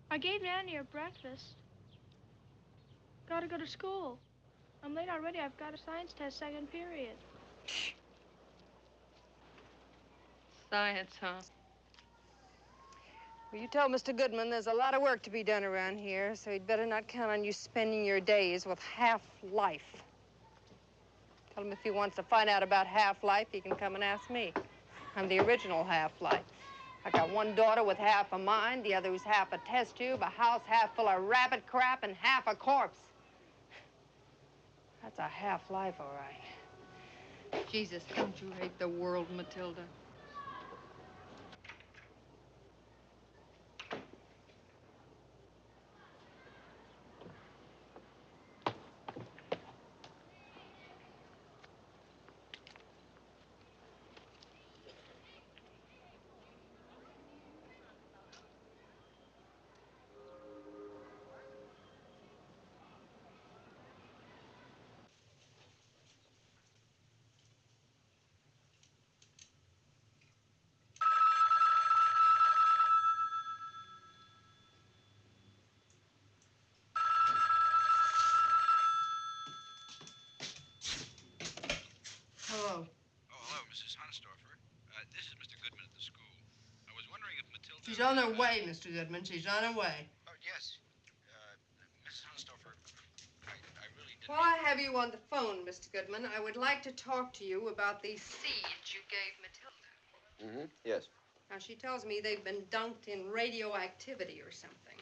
I gave Nanny her breakfast. Gotta go to school. I'm late already. I've got a science test, second period. Science, huh? Well, you tell Mr. Goodman there's a lot of work to be done around here, so he'd better not count on you spending your days with half-life. Tell him if he wants to find out about half-life, he can come and ask me. I'm the original half-life. I got one daughter with half a mind, the other who's half a test tube, a house half full of rabbit crap, and half a corpse. That's a half-life, all right. Jesus, don't you hate the world, Matilda? Hansdorfer. This is Mr. Goodman at the school. I was wondering if Matilda... She's on her way, Mr. Goodman. She's on her way. Oh, yes. Mrs. Hansdorfer, I really didn't... While I have you on the phone, Mr. Goodman, I would like to talk to you about these seeds you gave Matilda. Mm-hmm, yes. Now, she tells me they've been dunked in radioactivity or something.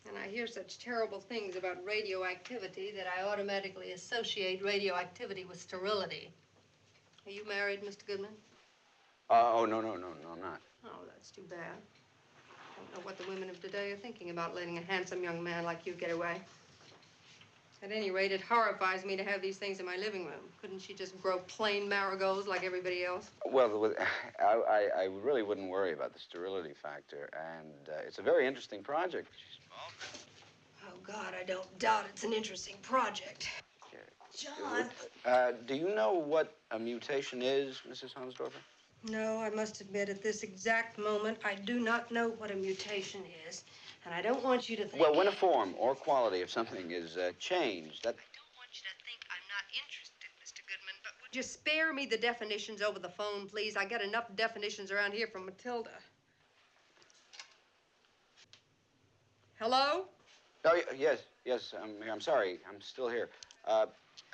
And I hear such terrible things about radioactivity that I automatically associate radioactivity with sterility. Are you married, Mr. Goodman? Oh, no, I'm not. Oh, that's too bad. I don't know what the women of today are thinking about letting a handsome young man like you get away. At any rate, it horrifies me to have these things in my living room. Couldn't she just grow plain marigolds like everybody else? Well, I really wouldn't worry about the sterility factor, and it's a very interesting project. Oh, God, I don't doubt it's an interesting project. John. Do you know what a mutation is, Mrs. Hansdorfer? No, I must admit, at this exact moment, I do not know what a mutation is. And I don't want you to think... Well, when a form or quality of something is changed, that... I don't want you to think I'm not interested, Mr. Goodman, but would you spare me the definitions over the phone, please? I get enough definitions around here from Matilda. Hello? Oh, yes, I'm sorry. I'm still here. I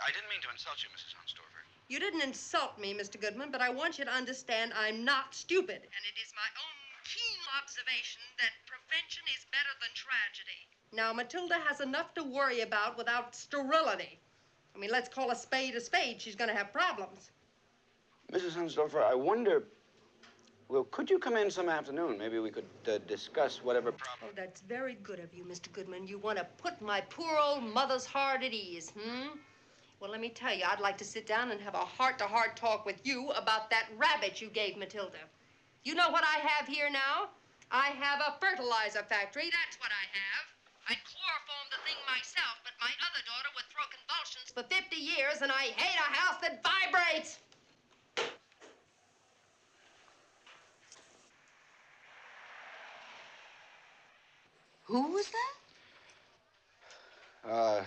didn't mean to insult you, Mrs. Hansdorfer. You didn't insult me, Mr. Goodman, but I want you to understand I'm not stupid. And it is my own keen observation that prevention is better than tragedy. Now, Matilda has enough to worry about without sterility. I mean, let's call a spade a spade. She's going to have problems. Mrs. Hansdorfer, I wonder... Well, could you come in some afternoon? Maybe we could discuss whatever problem... Oh, that's very good of you, Mr. Goodman. You want to put my poor old mother's heart at ease, Well, let me tell you, I'd like to sit down and have a heart-to-heart talk with you about that rabbit you gave Matilda. You know what I have here now? I have a fertilizer factory. That's what I have. I'd chloroform the thing myself, but my other daughter would throw convulsions for 50 years, and I hate a house that vibrates. Who was that?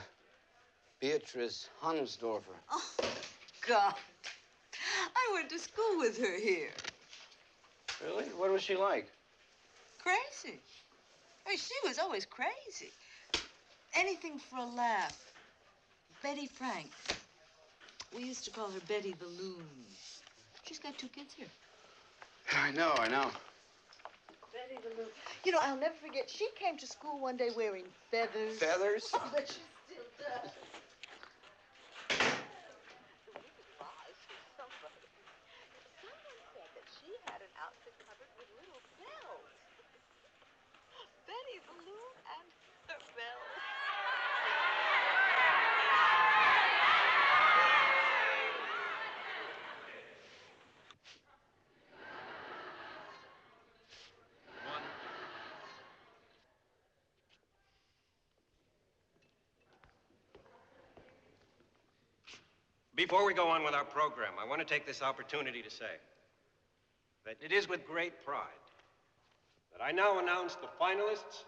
Beatrice Hansdorfer. Oh, God. I went to school with her here. Really? What was she like? Crazy. I mean, she was always crazy. Anything for a laugh. Betty Frank. We used to call her Betty the Loon. She's got 2 kids here. I know. Betty the Loon. You know, I'll never forget, she came to school one day wearing feathers. Feathers? Oh, but she still does. Someone said that she had an outfit covered with little bells. Betty the Loon and her bells. Before we go on with our program, I want to take this opportunity to say that it is with great pride that I now announce the finalists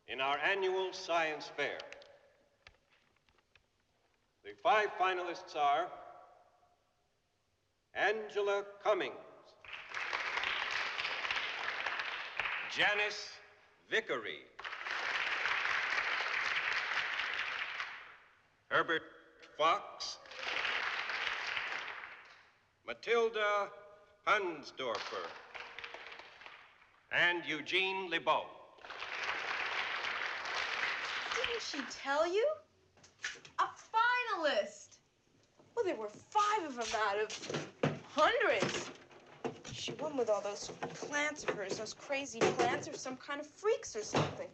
in our annual science fair. The 5 finalists are Angela Cummings, Janice Vickery, Herbert Fox, Matilda Hansdorfer, and Eugene LeBeau. Didn't she tell you? A finalist. Well, there were 5 of them out of hundreds. She won with all those plants of hers, those crazy plants, or some kind of freaks or something.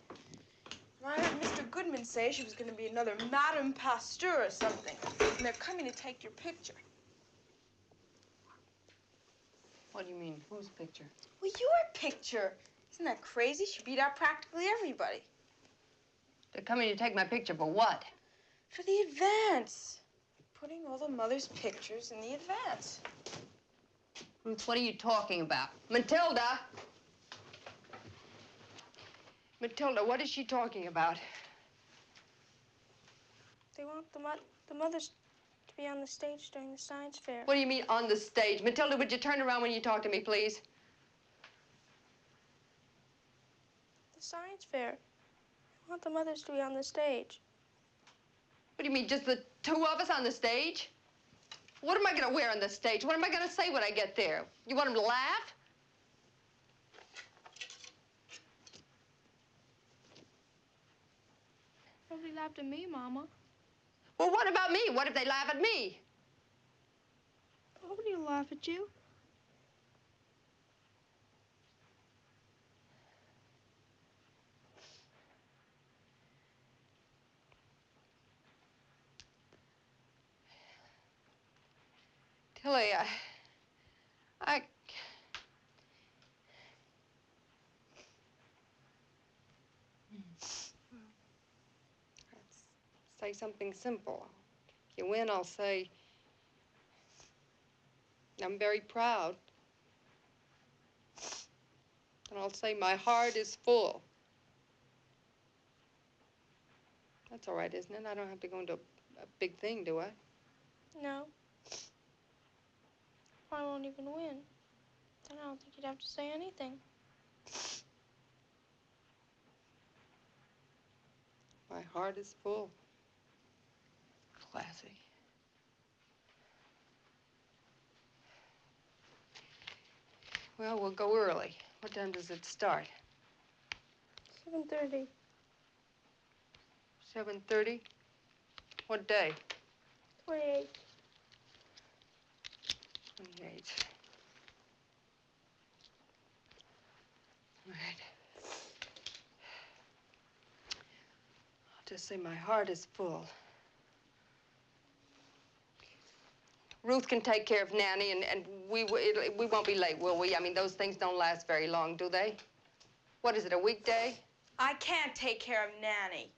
And I heard Mr. Goodman say she was going to be another Madame Pasteur or something. And they're coming to take your picture. What do you mean? Whose picture? Well, your picture. Isn't that crazy? She beat out practically everybody. They're coming to take my picture for what? For the advance. Putting all the mothers' pictures in the advance. Ruth, what are you talking about? Matilda! Matilda, what is she talking about? They want the mothers to be on the stage during the science fair. What do you mean, on the stage? Matilda, would you turn around when you talk to me, please? The science fair. I want the mothers to be on the stage. What do you mean, just the two of us on the stage? What am I going to wear on the stage? What am I going to say when I get there? You want them to laugh? Nobody laughed at me, Mama. Well, what about me? What if they laugh at me? Nobody will laugh at you. Tilly, I... Let's say something simple. If you win, I'll say, I'm very proud. And I'll say, my heart is full. That's all right, isn't it? I don't have to go into a big thing, do I? No. I won't even win. Then I don't think you'd have to say anything. My heart is full. Classy. Well, we'll go early. What time does it start? 7:30. 7:30? What day? 28. 28. All right. I'll just say my heart is full. Ruth can take care of Nanny, and we won't be late, will we? I mean, those things don't last very long, do they? What is it, a weekday? I can't take care of Nanny.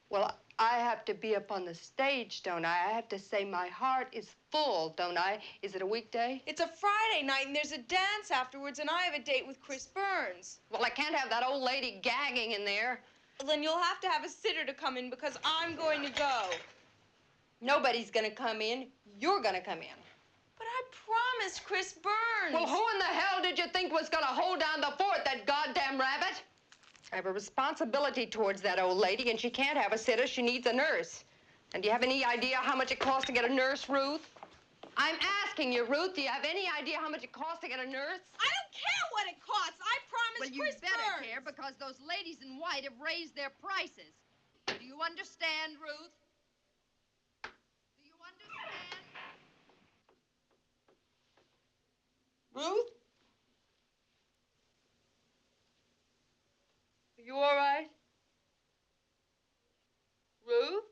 Well, I have to be up on the stage, don't I? I have to say my heart is full, don't I? Is it a weekday? It's a Friday night, and there's a dance afterwards, and I have a date with Chris Burns. Well, I can't have that old lady gagging in there. Well, then you'll have to have a sitter to come in because I'm going to go. Nobody's gonna come in. You're gonna come in. But I promised Chris Burns. Well, who in the hell did you think was gonna hold down the fort, that goddamn rabbit? I have a responsibility towards that old lady, and she can't have a sitter. She needs a nurse. And do you have any idea how much it costs to get a nurse, Ruth? I'm asking you, Ruth, do you have any idea how much it costs to get a nurse? I don't care what it costs. I promised Well, Chris you better Burns. care because those ladies in white have raised their prices. Do you understand, Ruth? Do you understand? Ruth? Are you all right? Ruth?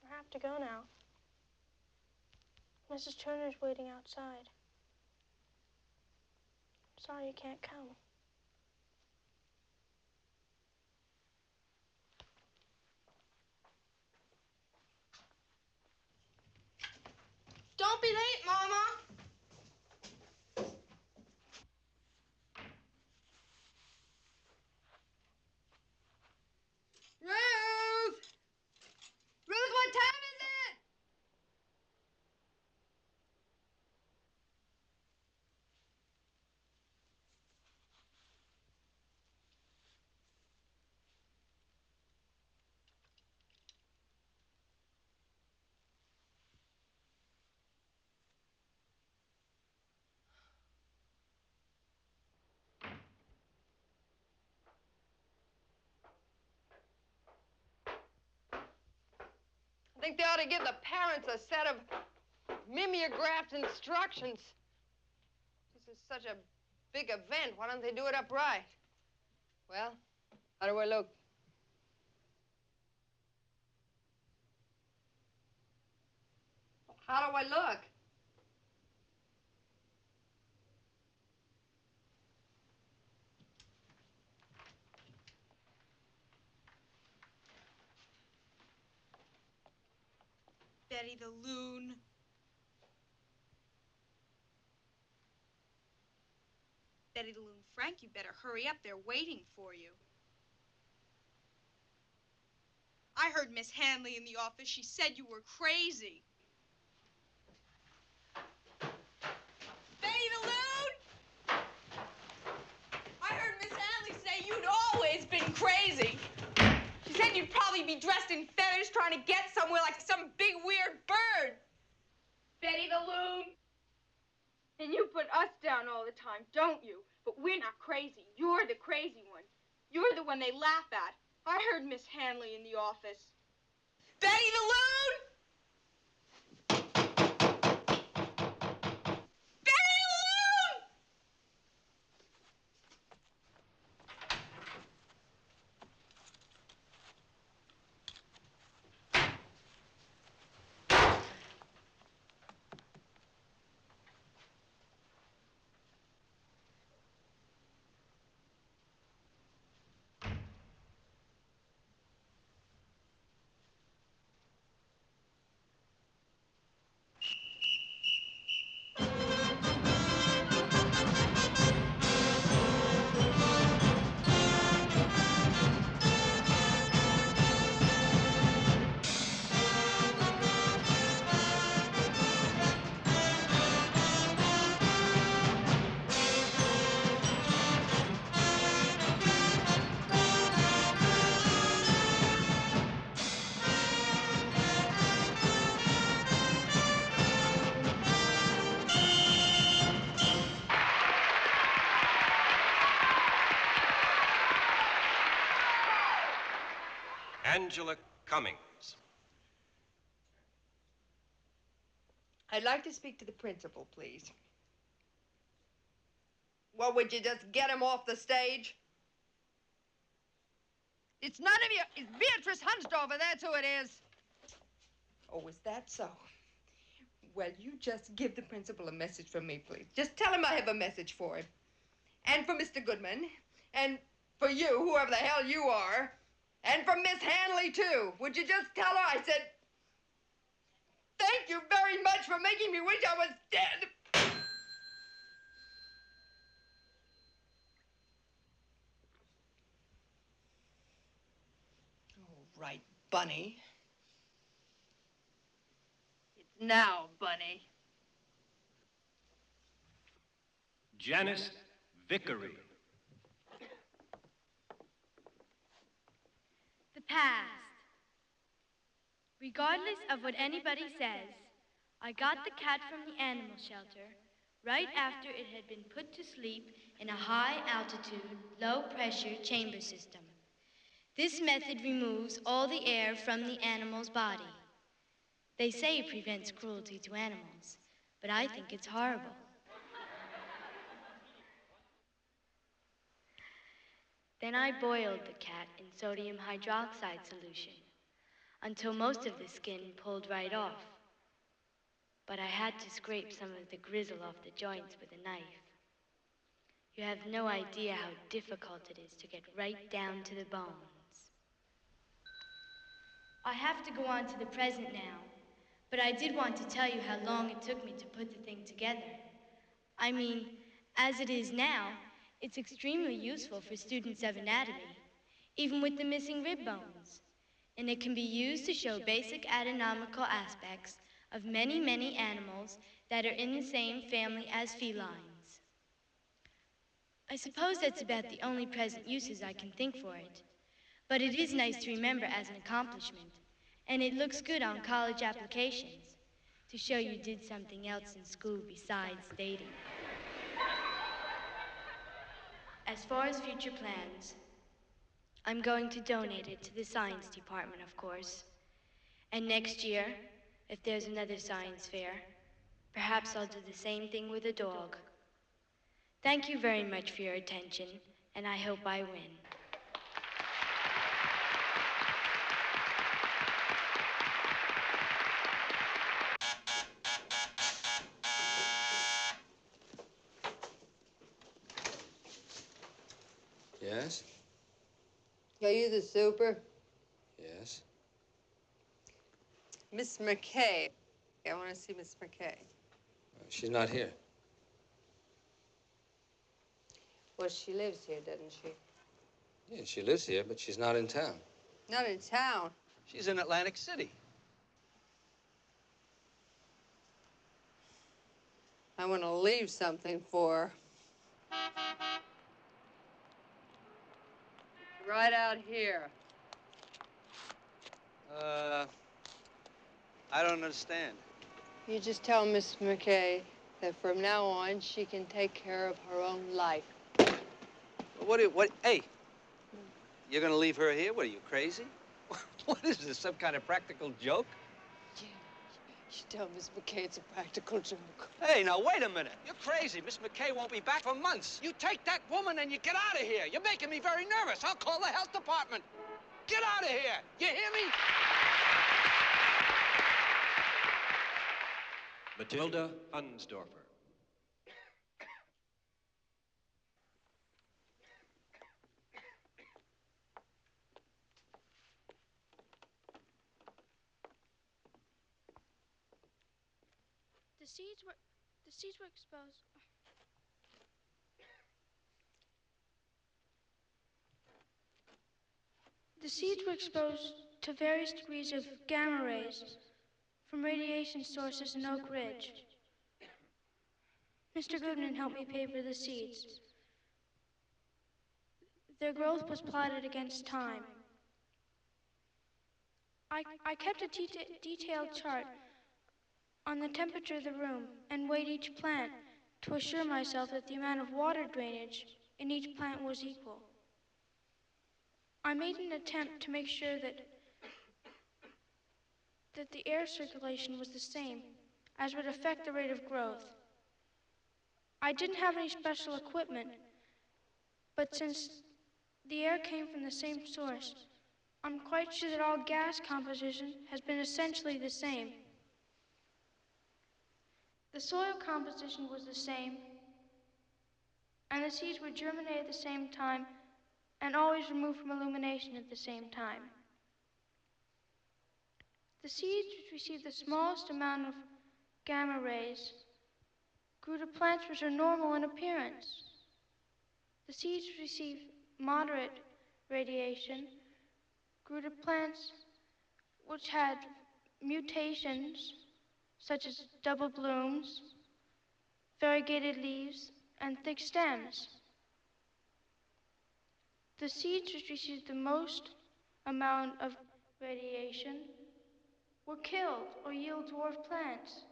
I have to go now. Mrs. Turner's waiting outside. I'm sorry you can't come. Don't be late, Mama. Ruth! Ruth, what time is it? I think they ought to give the parents a set of mimeographed instructions. This is such a big event. Why don't they do it upright? Well, how do I look? How do I look? Betty the Loon. Betty the Loon, Frank, you better hurry up. They're waiting for you. I heard Miss Hanley in the office. She said you were crazy. Betty the Loon! I heard Miss Hanley say you'd always been crazy. She said you'd probably be dressed in feathers trying to get somewhere like some big weird bird. Betty the Loon. And you put us down all the time, don't you? But we're not crazy. You're the crazy one. You're the one they laugh at. I heard Miss Hanley in the office. Betty the Loon! Betty the Loon! Angela Cummings. I'd like to speak to the principal, please. Well, would you just get him off the stage? It's none of you. It's Beatrice Hunsdorfer. That's who it is. Oh, is that so? Well, you just give the principal a message from me, please. Just tell him I have a message for him. And for Mr. Goodman. And for you, whoever the hell you are. And for Miss Hanley, too. Would you just tell her I said, thank you very much for making me wish I was dead. All right, Bunny. It's now, Bunny. Janice Vickery. The past. Regardless of what anybody says, I got the cat from the animal shelter right after it had been put to sleep in a high-altitude, low-pressure chamber system. This method removes all the air from the animal's body. They say it prevents cruelty to animals, but I think it's horrible. Then I boiled the cat in sodium hydroxide solution until most of the skin pulled right off. But I had to scrape some of the grizzle off the joints with a knife. You have no idea how difficult it is to get right down to the bones. I have to go on to the present now, but I did want to tell you how long it took me to put the thing together. I mean, as it is now, it's extremely useful for students of anatomy, even with the missing rib bones. And it can be used to show basic anatomical aspects of many, many animals that are in the same family as felines. I suppose that's about the only present uses I can think for it. But it is nice to remember as an accomplishment, and it looks good on college applications to show you did something else in school besides dating. As far as future plans, I'm going to donate it to the science department, of course. And next year, if there's another science fair, perhaps I'll do the same thing with a dog. Thank you very much for your attention, and I hope I win. Yes? Are you the super? Yes. Miss McKay. I want to see Miss McKay. She's not here. Well, she lives here, doesn't she? Yeah, she lives here, but she's not in town. Not in town. She's in Atlantic City. I want to leave something for her. Right out here. I don't understand. You just tell Miss McKay that from now on she can take care of her own life. Hey, you're gonna leave her here? What, are you crazy? What is this, some kind of practical joke? You tell Miss McKay it's a practical joke. Hey, now, wait a minute. You're crazy. Miss McKay won't be back for months. You take that woman and you get out of here. You're making me very nervous. I'll call the health department. Get out of here. You hear me? Matilda Hunsdorfer. The seeds were exposed. The seeds were exposed to various degrees of gamma rays from radiation sources in Oak Ridge. Mr. Goodman helped me pay for the seeds. Their growth was plotted against time. I kept a detailed chart on the temperature of the room and weighed each plant to assure myself that the amount of water drainage in each plant was equal. I made an attempt to make sure that the air circulation was the same, as would affect the rate of growth. I didn't have any special equipment, but since the air came from the same source, I'm quite sure that all gas composition has been essentially the same. The soil composition was the same, and the seeds were germinated at the same time and always removed from illumination at the same time. The seeds which received the smallest amount of gamma rays grew to plants which are normal in appearance. The seeds which received moderate radiation grew to plants which had mutations such as double blooms, variegated leaves, and thick stems. The seeds which received the most amount of radiation were killed or yield dwarf plants.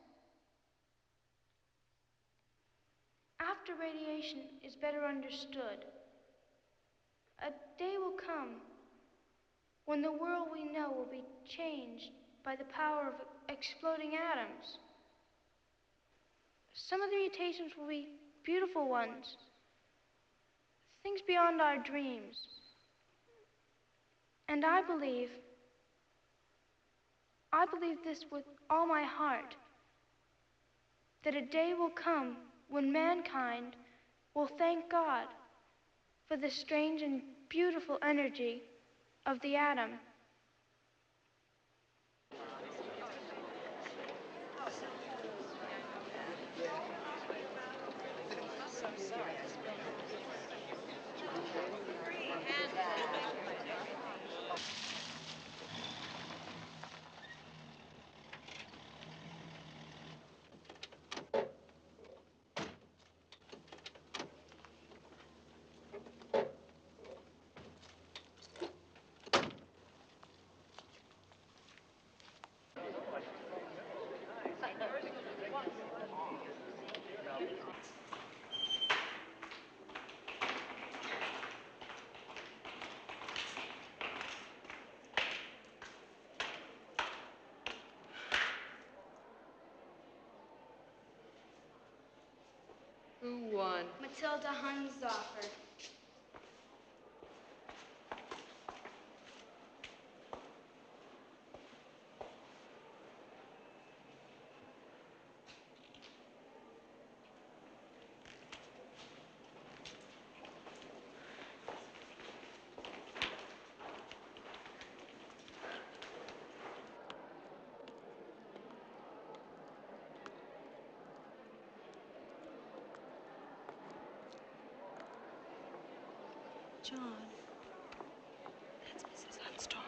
After radiation is better understood, a day will come when the world we know will be changed by the power of exploding atoms. Some of the mutations will be beautiful ones, things beyond our dreams. And I believe this with all my heart, that a day will come when mankind will thank God for the strange and beautiful energy of the atom. Who won? Matilda Hunsdorfer. John. That's Mrs. Hunsdorf.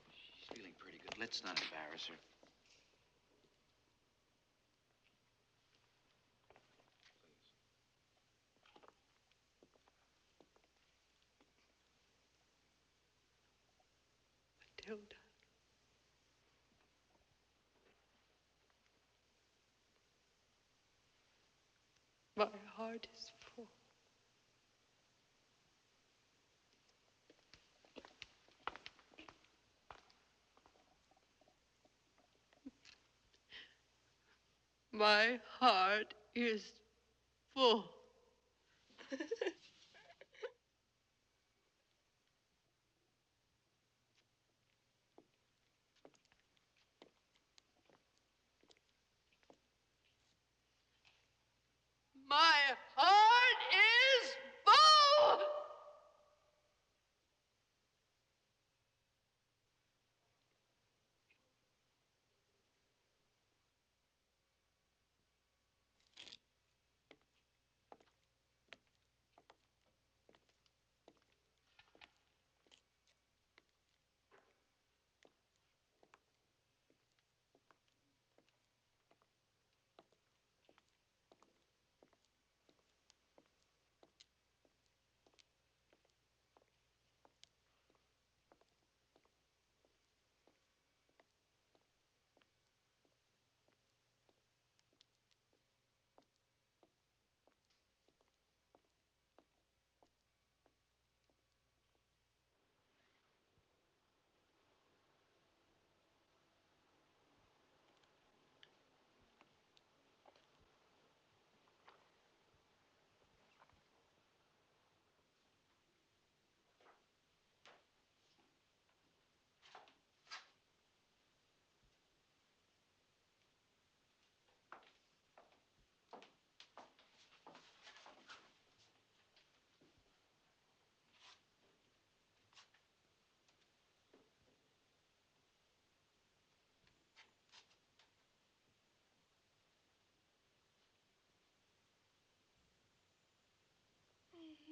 She's feeling pretty good. Let's not embarrass her. Matilda. My heart is full. My heart is full. My heart is full!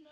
No.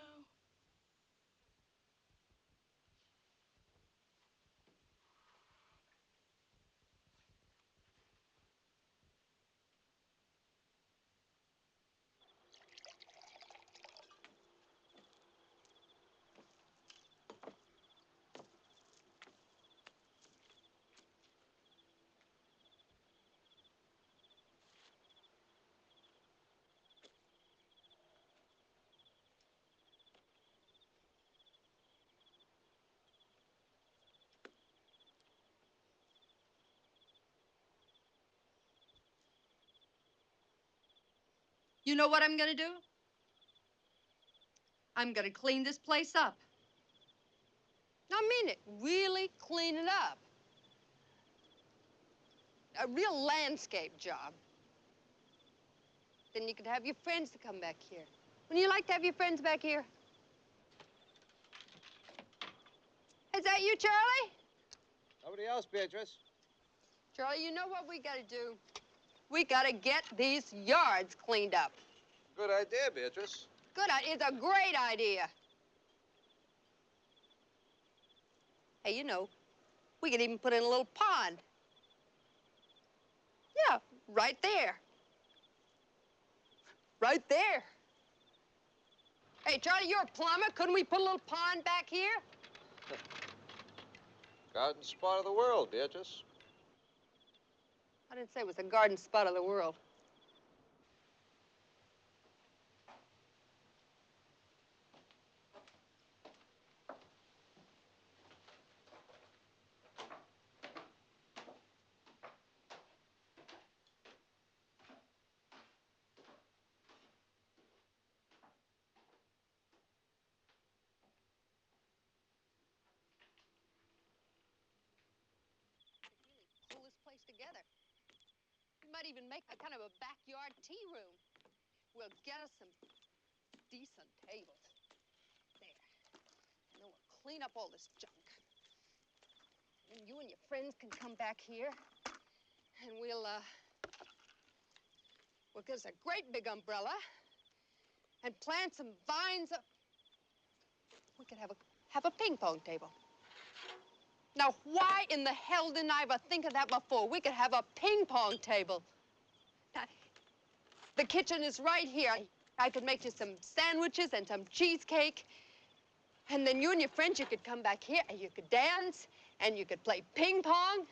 You know what I'm gonna do? I'm gonna clean this place up. I mean it. Really clean it up. A real landscape job. Then you could have your friends to come back here. Wouldn't you like to have your friends back here? Is that you, Charlie? Nobody else, Beatrice. Charlie, you know what we gotta do? We gotta get these yards cleaned up. Good idea, Beatrice. Good idea. It's a great idea. Hey, you know, we could even put in a little pond. Yeah, right there. Right there. Hey, Charlie, you're a plumber. Couldn't we put a little pond back here? Garden spot of the world, Beatrice. I didn't say it was the garden spot of the world. Pull this place together. might even make a kind of a backyard tea room. We'll get us some decent tables. There. And then we'll clean up all this junk. And you and your friends can come back here. And we'll get us a great big umbrella and plant some vines up. We could have a ping pong table. Now, why in the hell didn't I ever think of that before? We could have a ping pong table. Now, the kitchen is right here. I could make you some sandwiches and some cheesecake. And then you and your friends, you could come back here and you could dance and you could play ping pong.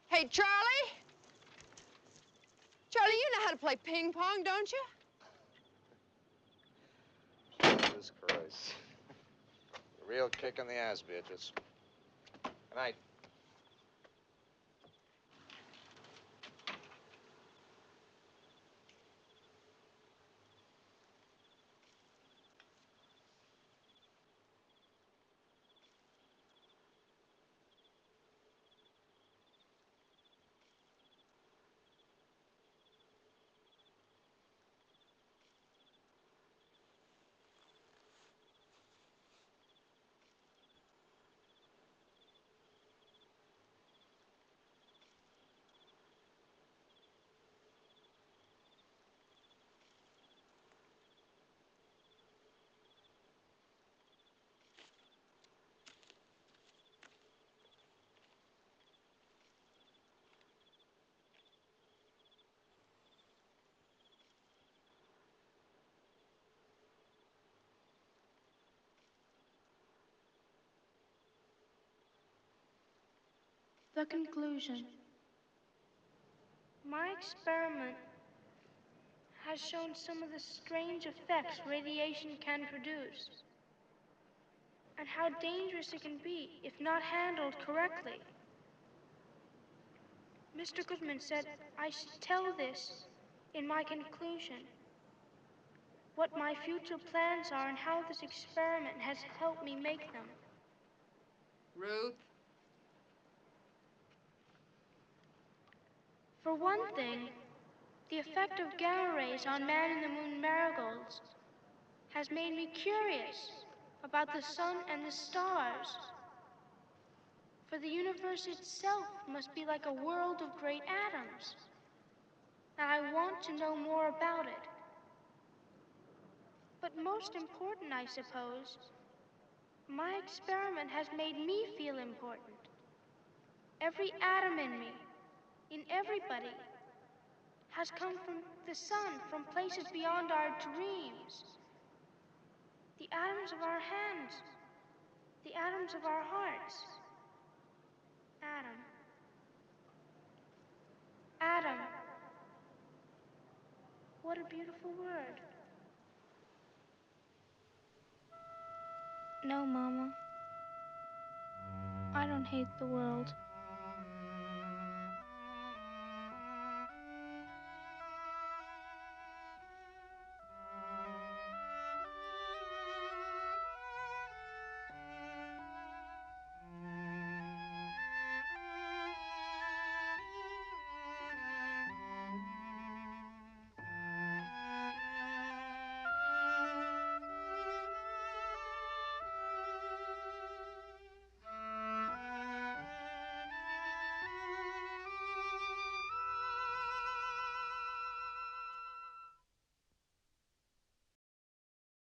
Hey, Charlie? Charlie, you know how to play ping pong, don't you? Jesus Christ. A real kick in the ass, Beatrice. Good night. The conclusion. My experiment has shown some of the strange effects radiation can produce, and how dangerous it can be if not handled correctly. Mr. Goodman said I should tell this in my conclusion, what my future plans are and how this experiment has helped me make them. Ruth? For one thing, the effect of gamma rays on man-in-the-moon marigolds has made me curious about the sun and the stars. For the universe itself must be like a world of great atoms, and I want to know more about it. But most important, I suppose, my experiment has made me feel important. Every atom in me, in everybody, has come from the sun, from places beyond our dreams. The atoms of our hands, the atoms of our hearts. Atom. Atom. What a beautiful word. No, Mama. I don't hate the world.